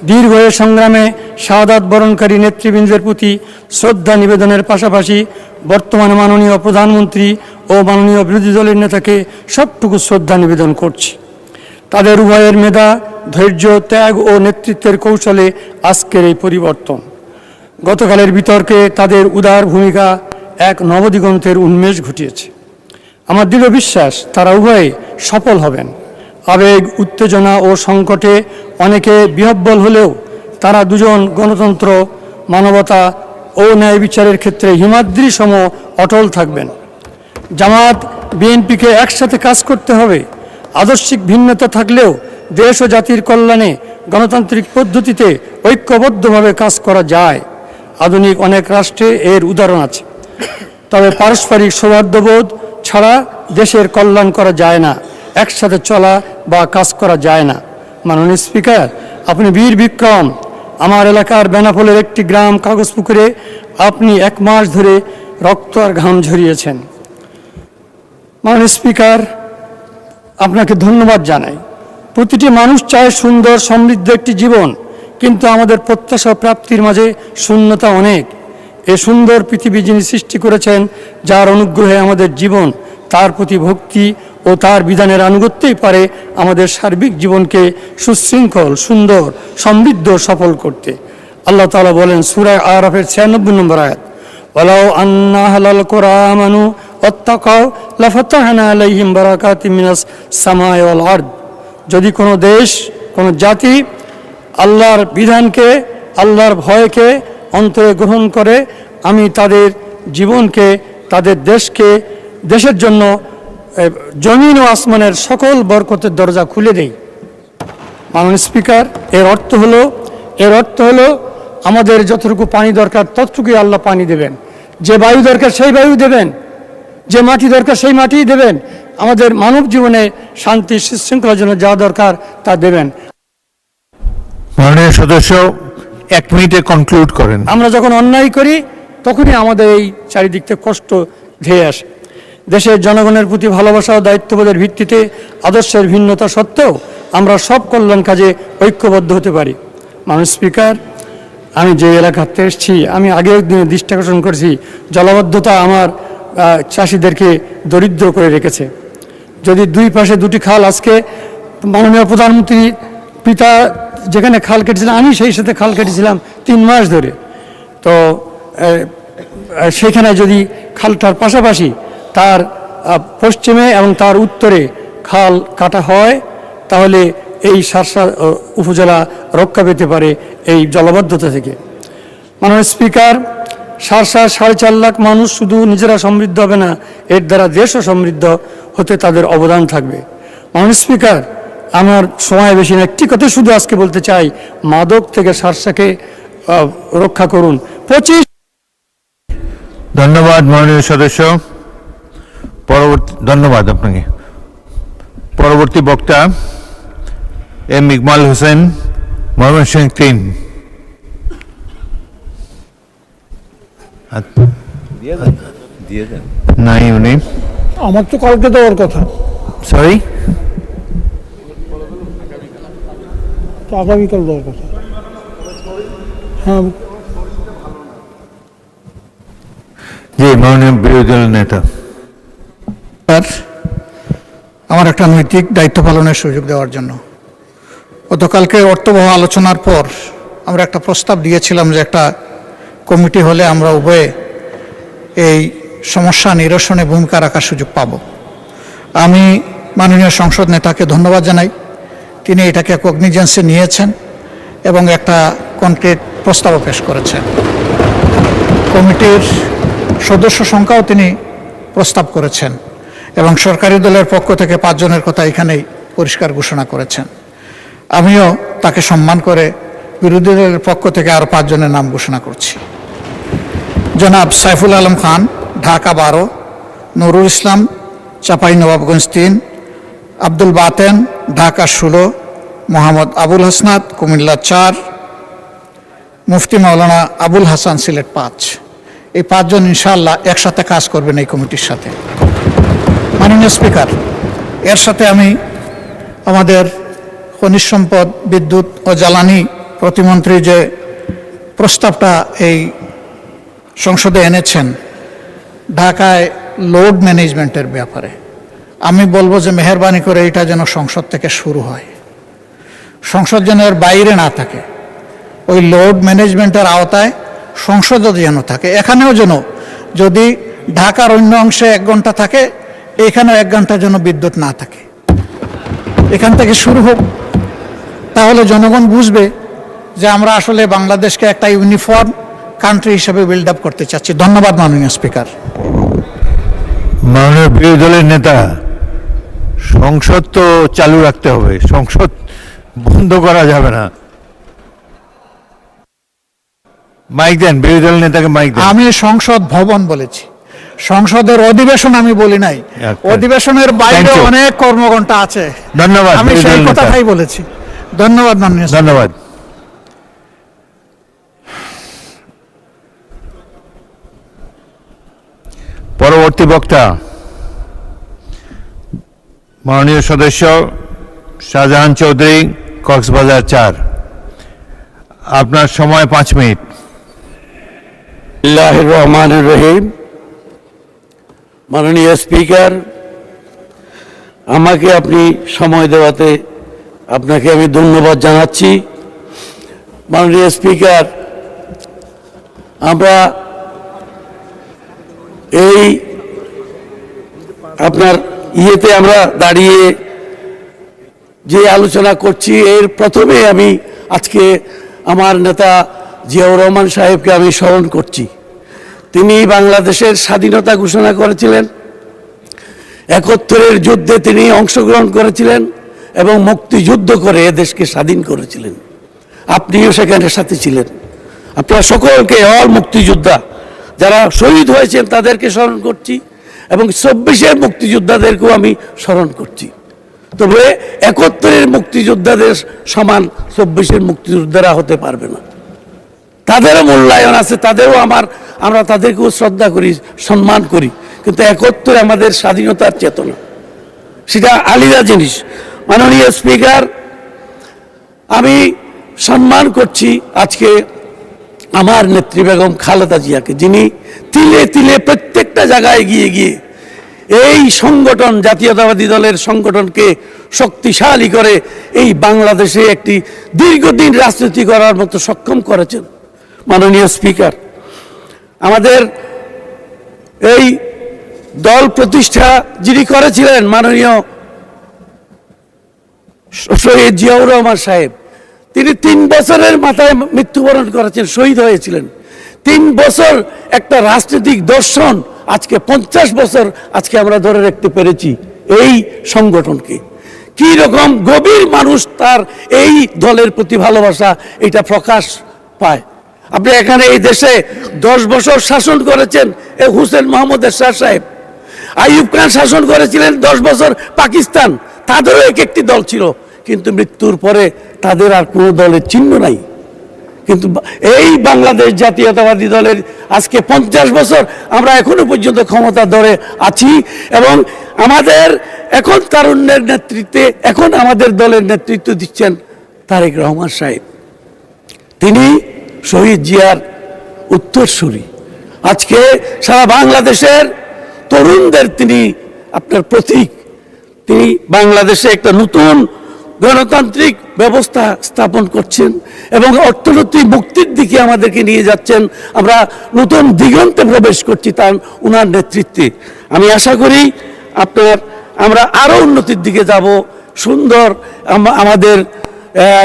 দীর্ঘ এ সংগ্রামে শাহাদাত বরণকারী নেতৃবৃন্দের প্রতি শ্রদ্ধা নিবেদনের পাশাপাশি বর্তমানে মাননীয় প্রধানমন্ত্রী ও মাননীয় বিরোধী দলের নেতাকে সবটুকু শ্রদ্ধা নিবেদন করছি। তাদের উভয়ের মেধা, ধৈর্য, ত্যাগ ও নেতৃত্বের কৌশলে আজকের এই পরিবর্তন। গতকালের বিতর্কে তাদের উদার ভূমিকা এক নবদিগন্তের উন্মেষ ঘটিয়েছে। আমার দৃঢ় বিশ্বাস তারা উভয়ে সফল হবেন। আবেগ, উত্তেজনা ও সংকটে অনেকে বিহ্বল হলেও তারা দুজন গণতন্ত্র, মানবতা ও ন্যায় বিচারের ক্ষেত্রে হিমাদ্রি সম অটল থাকবেন। জামাত, বিএনপিকে একসাথে কাজ করতে হবে। আদর্শিক ভিন্নতা থাকলেও দেশ ও জাতির কল্যাণে গণতান্ত্রিক পদ্ধতিতে ঐক্যবদ্ধভাবে কাজ করা যায়। আধুনিক অনেক রাষ্ট্রে এর উদাহরণ আছে। তবে পারস্পরিক সৌহার্দ্যবোধ ছাড়া দেশের কল্যাণ করা যায় না, একসাথে চলা বা কাজ করা যায় না। মাননীয় স্পিকার, আপনি বীর বিক্রম। আমার এলাকার বেনাপোলের একটি গ্রাম কাগজপুকুরে আপনি 1 মাস ধরে রক্ত আর ঘাম ঝরিয়েছেন। মাননীয় স্পিকার, আপনাকে ধন্যবাদ জানাই। প্রতিটি মানুষ চায় সুন্দর সমৃদ্ধ একটি জীবন, কিন্তু আমাদের প্রত্যাশা প্রাপ্তির মাঝে শূন্যতা অনেক। এ সুন্দর পৃথিবী যিনি সৃষ্টি করেছেন, যার অনুগ্রহে আমাদের জীবন, তার প্রতি ভক্তি ও তার বিধানের আনুগত্যেই পারে আমাদের সার্বিক জীবনকে সুশৃঙ্খল, সুন্দর, সমৃদ্ধ, সফল করতে। আল্লাহ তাআলা বলেন সূরা আরাফের 96 নম্বর আয়াত, ওয়ালাউ আন্না আহলাল কুরআ আমানু ওয়াত্তাকাউ লাফাতাহনা আলাইহিম বারাকাতিম মিনাস সামাই ওয়াল আরদ। যদি কোনো দেশ, কোনো জাতি আল্লাহর বিধানকে, আল্লাহর ভয়কে অন্তরে গ্রহণ করে, আমি তাদের জীবনকে, তাদের দেশকে, দেশের জন্য জমিন ও আসমানের সকল বরকতের দরজা খুলে দেই। মাননীয় স্পিকার, এর অর্থ হলো আমাদের যতটুকু পানি দরকার ততটুকুই আল্লাহ পানি দেবেন, যে বায়ু দরকার সেই বায়ু দেবেন, যে মাটি দরকার সেই মাটি দেবেন, আমাদের মানব জীবনে শান্তি শৃঙ্খলার জন্য যা দরকার তা দেবেন। মাননীয় সদস্য 1 মিনিটে কনক্লুড করেন। আমরা যখন অন্যায় করি তখনই আমাদের এই চারিদিক থেকে কষ্ট ধেয়ে আসে। দেশের জনগণের প্রতি ভালোবাসা ও দায়িত্ববোধের ভিত্তিতে আদর্শের ভিন্নতা সত্ত্বেও আমরা সব কল্যাণ কাজে ঐক্যবদ্ধ হতে পারি। মাননীয় স্পিকার, আমি যে এলাকাতে এসেছি, আমি আগের দিনে দৃষ্টি আকর্ষণ করেছি, জলাবদ্ধতা আমার চাষিদেরকে দরিদ্র করে রেখেছে। যদি দুই পাশে 2টি খাল, আজকে মাননীয় প্রধানমন্ত্রী পিতা যেখানে খাল কেটেছিলেন, আমি সেই সাথে খাল কেটেছিলাম 3 মাস ধরে। তো সেখানে যদি খালটার পাশাপাশি তার পশ্চিমে এবং তার উত্তরে খাল কাটা হয়, তাহলে এই শার্শা উপজেলা রক্ষা পেতে পারে এই জলাবদ্ধতা থেকে। মাননীয় স্পিকার, শার্শা 4.5 লাখ মানুষ শুধু নিজেরা সমৃদ্ধ হবে না, এর দ্বারা দেশও সমৃদ্ধ হতে তাদের অবদান থাকবে। মাননীয় স্পিকার, আমার সময় বেশি না, একটি কথা শুধু আজকে বলতে চাই, মাদক থেকে শার্শাকে রক্ষা করুন। 25 ধন্যবাদ মাননীয় সদস্য। ধন্যবাদ আপনাকে। পরবর্তী বক্তা এম ইকবাল হোসেন, ময়মনসিংহ 3। নাই উনি, আমার তো কালকে দেওয়ার কথা, সরি, আগামীকাল দেওয়ার কথা। হ্যাঁ, জি, মাননীয় বিরোধী দলের নেতা। আমার একটা নৈতিক দায়িত্ব পালনের সুযোগ দেওয়ার জন্য। গতকালকে অর্থবহ আলোচনার পর আমরা একটা প্রস্তাব দিয়েছিলাম যে একটা কমিটি হলে আমরা উভয়ে এই সমস্যা নিরসনে ভূমিকা রাখার সুযোগ পাব। আমি মাননীয় সংসদ নেতাকে ধন্যবাদ জানাই, তিনি এটাকে কগনিজেন্সে নিয়েছেন এবং একটা কনক্রিট প্রস্তাবও পেশ করেছেন। কমিটির সদস্য সংখ্যাও তিনি প্রস্তাব করেছেন এবং সরকারি দলের পক্ষ থেকে 5 জনের কথা এখানেই পরিষ্কার ঘোষণা করেছেন। আমিও তাকে সম্মান করে বিরোধী দলের পক্ষ থেকে আরও 5 জনের নাম ঘোষণা করছি। জনাব সাইফুল আলম খান, ঢাকা 12, নুরুল ইসলাম, চাঁপাইনবাবগঞ্জ 3, আব্দুল বাতেন, ঢাকা 16, মোহাম্মদ আবুল হাসনাত, কুমিল্লা 4, মুফতি মাওলানা আবুল হাসান, সিলেট 5। এই 5 জন ইনশাআল্লাহ একসাথে কাজ করবেন এই কমিটির সাথে। মাননীয় স্পিকার, এর সাথে আমি আমাদের খনিজ সম্পদ, বিদ্যুৎ ও জ্বালানি প্রতিমন্ত্রী যে প্রস্তাবটা এই সংসদে এনেছেন ঢাকায় লোড ম্যানেজমেন্টের ব্যাপারে, আমি বলবো যে মেহরবানি করে এটা যেন সংসদ থেকে শুরু হয়, সংসদ যেন এর বাইরে না থাকে, ওই লোড ম্যানেজমেন্টের আওতায় সংসদও যেন থাকে। এখানেও যেন যদি ঢাকার অন্য অংশে 1 ঘন্টা থাকে, এখানেও 1 ঘন্টা যেন বিদ্যুৎ না থাকে, এখান থেকে শুরু হোক। তাহলে জনগণ বুঝবে যে আমরা আসলে বাংলাদেশকে একটা ইউনিফর্ম কান্ট্রি হিসেবে বিল্ড আপ করতে চাচ্ছি। ধন্যবাদ মাননীয় স্পিকার। মাননীয় বিরোধী দলের নেতা, সংসদ তো চালু রাখতে হবে, সংসদ বন্ধ করা যাবে না। মাইক দেন, বিরোধী দলের নেতাকে মাইক দেন। আমি সংসদ ভবন বলেছি, সংসদের অধিবেশন আমি বলি নাই। অধিবেশনের বাইরে Thank you. অনেক কর্মঘণ্টা আছে। ধন্যবাদ, আমি বিরোধী সেই দলের নেতা। কথাটাই বলেছি। ধন্যবাদ মাননীয় স্পিকার। ধন্যবাদ। পরবর্তী বক্তা মাননীয় সদস্য শাহজাহান চৌধুরী, কক্সবাজার 4। আপনার সময় 5 মিনিট। বিসমিল্লাহির রহমানির রহিম। মাননীয় স্পিকার, আমাকে আপনি সময় দেওয়াতে আপনাকে আমি ধন্যবাদ জানাচ্ছি। মাননীয় স্পিকার, আমরা এই আপনার ইয়েতে আমরা দাঁড়িয়ে যে আলোচনা করছি, এর প্রথমে আমি আজকে আমার নেতা জিয়াউর রহমান সাহেবকে আমি স্মরণ করছি। তিনি বাংলাদেশের স্বাধীনতা ঘোষণা করেছিলেন, 71-এর যুদ্ধে তিনি অংশগ্রহণ করেছিলেন এবং মুক্তিযুদ্ধ করে দেশকে স্বাধীন করেছিলেন। আপনিও সেখানে সাথে ছিলেন। আপনারা সকলকে, অল মুক্তিযোদ্ধা যারা শহীদ হয়েছেন তাদেরকে স্মরণ করছি এবং 24-এর মুক্তিযোদ্ধাদেরকেও আমি স্মরণ করছি। তবে 71-এর মুক্তিযোদ্ধাদের সমান 24-এর মুক্তিযোদ্ধারা হতে পারবে না। তাদেরও মূল্যায়ন আছে, তাদেরও আমরা তাদেরকেও শ্রদ্ধা করি, সম্মান করি, কিন্তু 71 আমাদের স্বাধীনতার চেতনা, সেটা আলাদা জিনিস। মাননীয় স্পিকার, আমি সম্মান করছি আজকে আমার নেত্রী বেগম খালেদা জিয়াকে, যিনি তিলে তিলে প্রত্যেকটা জায়গায় গিয়ে গিয়ে এই সংগঠন, জাতীয়তাবাদী দলের সংগঠনকে শক্তিশালী করে এই বাংলাদেশে একটি দীর্ঘদিন রাজনীতি করার মতো সক্ষম করেছেন। মাননীয় স্পিকার, আমাদের এই দল প্রতিষ্ঠা যিনি করেছিলেন মাননীয় শহীদ জিয়াউর রহমান সাহেব, তিনি 3 বছরের মাথায় মৃত্যুবরণ করেছেন, শহীদ হয়েছিলেন। 3 বছর একটা রাজনৈতিক দর্শন, আজকে 50 বছর আজকে আমরা ধরে রাখতে পেরেছি এই সংগঠনকে। কি রকম গভীর মানুষ তার এই দলের প্রতি ভালোবাসা, এটা প্রকাশ পায়। আপনি এখানে এই দেশে 10 বছর শাসন করেছেন হুসেন মোহাম্মদ এরশাদ সাহেব। আইয়ুব খান শাসন করেছিলেন 10 বছর পাকিস্তান, তাদেরও একটি দল ছিল, কিন্তু মৃত্যুর পরে তাদের আর কোনো দলের চিহ্ন নাই। কিন্তু এই বাংলাদেশ জাতীয়তাবাদী দলের আজকে 50 বছর আমরা এখনো পর্যন্ত ক্ষমতা ধরে আছি এবং আমাদের এখন তারুণ্যের নেতৃত্বে, এখন আমাদের দলের নেতৃত্ব দিচ্ছেন তারেক রহমান সাহেব। তিনি শহীদ জিয়ার উত্তরসূরি। আজকে সারা বাংলাদেশের তরুণদের তিনি আপনার প্রতীক। তিনি বাংলাদেশে একটা নতুন গণতান্ত্রিক ব্যবস্থা স্থাপন করছেন এবং অর্থনৈতিক মুক্তির দিকে আমাদেরকে নিয়ে যাচ্ছেন। আমরা নতুন দিগন্তে প্রবেশ করছি তার উনার নেতৃত্বে। আমি আশা করি আমরা আরও উন্নতির দিকে যাব। সুন্দর আমাদের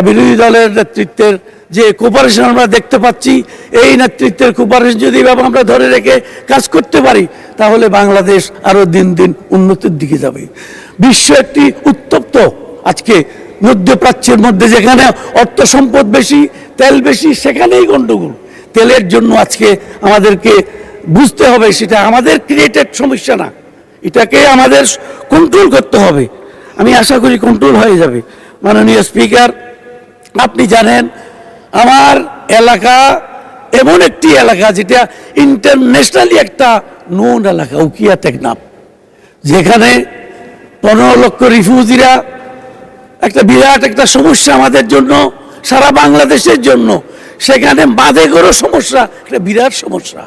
বিরোধী দলের নেতৃত্বের যে কোপারেশন আমরা দেখতে পাচ্ছি, এই নেতৃত্বের কোপারেশন যদি আমরা ধরে রেখে কাজ করতে পারি, তাহলে বাংলাদেশ আরও দিন দিন উন্নতির দিকে যাবে। বিশ্ব একটি উত্তপ্ত আজকে মধ্যপ্রাচ্যের মধ্যে যেখানে অর্থ সম্পদ বেশি, তেল বেশি, সেখানেই গণ্ডগোল। তেলের জন্য আজকে আমাদেরকে বুঝতে হবে সেটা আমাদের ক্রিয়েটেড সমস্যা না, এটাকে আমাদের কন্ট্রোল করতে হবে। আমি আশা করি কন্ট্রোল হয়ে যাবে। মাননীয় স্পিকার, আপনি জানেন আমার এলাকা এমন একটি এলাকা যেটা ইন্টারন্যাশনালি একটা নোন এলাকা, উকিয়া টেকনাফ, যেখানে 15 লক্ষ রিফিউজিরা একটা বিরাট একটা সমস্যা আমাদের জন্য, সারা বাংলাদেশের জন্য। সেখানে বাঁধেগড় সমস্যা, একটা বিরাট সমস্যা,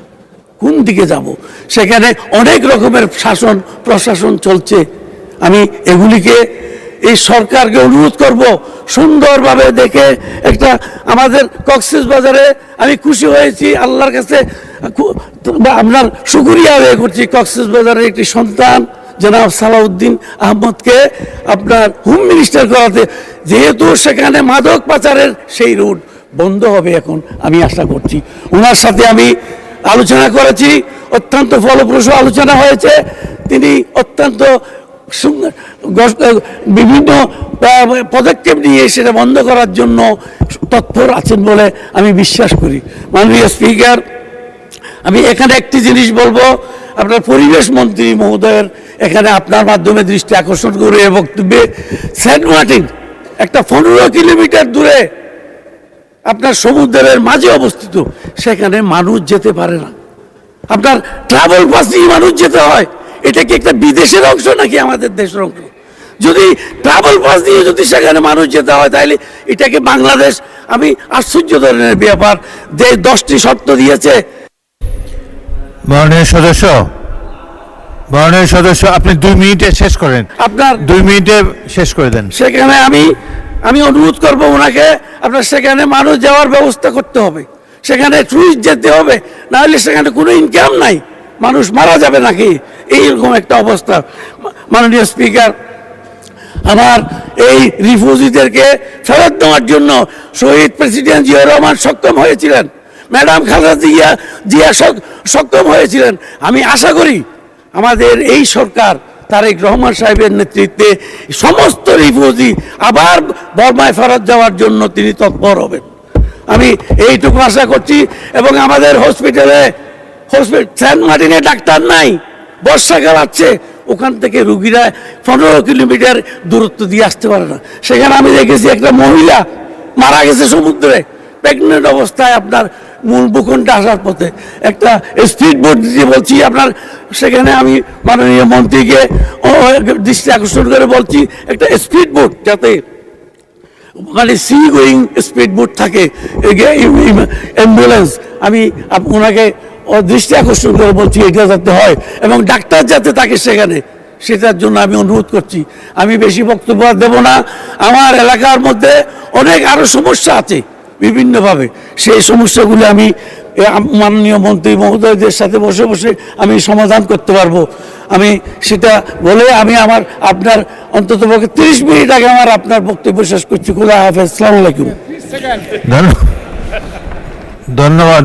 কোন দিকে যাব? সেখানে অনেক রকমের শাসন প্রশাসন চলছে। আমি এগুলিকে এই সরকারকে অনুরোধ করব সুন্দরভাবে দেখে একটা আমাদের কক্সবাজারে আমি খুশি হয়েছি, আল্লাহর কাছে আপনার শুকরিয়া আদায় করছি। কক্সবাজারের একটি সন্তান জনাব সালাউদ্দিন আহমদকে আপনার হোম মিনিস্টার করাতে, যেহেতু সেখানে মাদক পাচারের সেই রুট বন্ধ হবে এখন, আমি আশা করছি। ওনার সাথে আমি আলোচনা করেছি, অত্যন্ত ফলপ্রসূ আলোচনা হয়েছে। তিনি অত্যন্ত বিভিন্ন পদক্ষেপ নিয়ে সেটা বন্ধ করার জন্য তৎপর আছেন বলে আমি বিশ্বাস করি। মাননীয় স্পিকার, আমি এখানে একটি জিনিস বলবো, আপনার পরিবেশ মন্ত্রী মহোদয়ের এখানে আপনার মাধ্যমে দৃষ্টি আকর্ষণ করে বক্তব্যে, সেন্ট মার্টিন একটা 15 কিলোমিটার দূরে আপনার সমুদ্রের মাঝে অবস্থিত, সেখানে মানুষ যেতে পারে না। আপনার ট্রাভেল পাস নিয়ে মানুষ যেতে হয়। এটা কি একটা বিদেশের অংশ নাকি আমাদের দেশের অংশ? যদি ট্রাভেল পাস দিয়ে যদি সেখানে মানুষ যেতে হয়, তাহলে এটাকে বাংলাদেশ, আমি আশ্চর্য ধরনের ব্যাপার যে 10টি শর্ত দিয়েছে। মাননীয় সদস্য, আপনি 2 মিনিটে শেষ করেন, আপনার 2 মিনিটে শেষ করে দেন। সেখানে আমি অনুরোধ করব ওনাকে, আপনার সেখানে মানুষ যাওয়ার ব্যবস্থা করতে হবে, সেখানে ট্যুরিস্ট যেতে হবে, না হলে সেখানে কোনো ইনকাম নাই, মানুষ মারা যাবে নাকি, এইরকম একটা অবস্থা। মাননীয় স্পিকার, আমার এই রিফিউজিদেরকে ফেরত দেওয়ার জন্য শহীদ প্রেসিডেন্ট জিয়াউর রহমান সক্ষম হয়েছিলেন, ম্যাডাম খালেদা জিয়া সক্ষম হয়েছিলেন। আমি আশা করি আমাদের এই সরকার তারেক রহমান সাহেবের নেতৃত্বে সমস্ত রিফিউজি আবার বর্মায় ফেরত যাওয়ার জন্য তিনি তৎপর হবেন, আমি এইটুকু আশা করছি। এবং আমাদের হসপিটাল সেন্ট মার্টিনে ডাক্তার নাই, বর্ষাকাল আছে, ওখান থেকে রুগীরা 15 কিলোমিটার দূরত্ব দিয়ে আসতে পারে না। সেখানে আমি দেখেছি একটা মহিলা মারা গেছে সমুদ্রে, প্রেগনেন্ট অবস্থায়, আপনার মূল ভূখণ্ডে আসার পথে। একটা স্পিড বোট দিয়ে বলছি আপনার, সেখানে আমি মাননীয় মন্ত্রীকে দৃষ্টি আকর্ষণ করে বলছি, একটা স্পিড বোট যাতে মানে সি গোয়িং স্পিড বোট থাকে, অ্যাম্বুলেন্স, আমি ওনাকে দৃষ্টি আকর্ষণ করে বলছি এটা যাতে হয়, এবং ডাক্তার যাতে থাকে সেখানে, সেটার জন্য আমি অনুরোধ করছি। আমি বেশি বক্তব্য দেব না। আমার এলাকার মধ্যে অনেক আরো সমস্যা আছে বিভিন্নভাবে, সেই সমস্যাগুলো আমি মাননীয় মন্ত্রী মহোদয়দের সাথে বসে বসে আমি সমাধান করতে পারবো। আমি সেটা বলে আমি আপনার অন্ততপক্ষে 30 মিনিট আগে আপনার বক্তব্য শেষ করছি। খোদা হাফেজ, আসসালামু আলাইকুম। ধন্যবাদ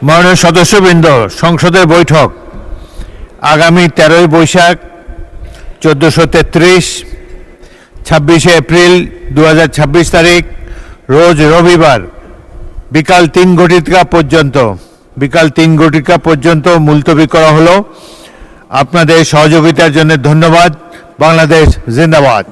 মাননীয় সদস্যবৃন্দ। সংসদের বৈঠক আগামী 13 বৈশাখ 1433, 26 এপ্রিল 2026 তারিখ, রোজ রবিবার বিকাল 3 ঘটিকা পর্যন্ত মুলতবি করা হলো। আপনাদের সহযোগিতার জন্য ধন্যবাদ। বাংলাদেশ জিন্দাবাদ।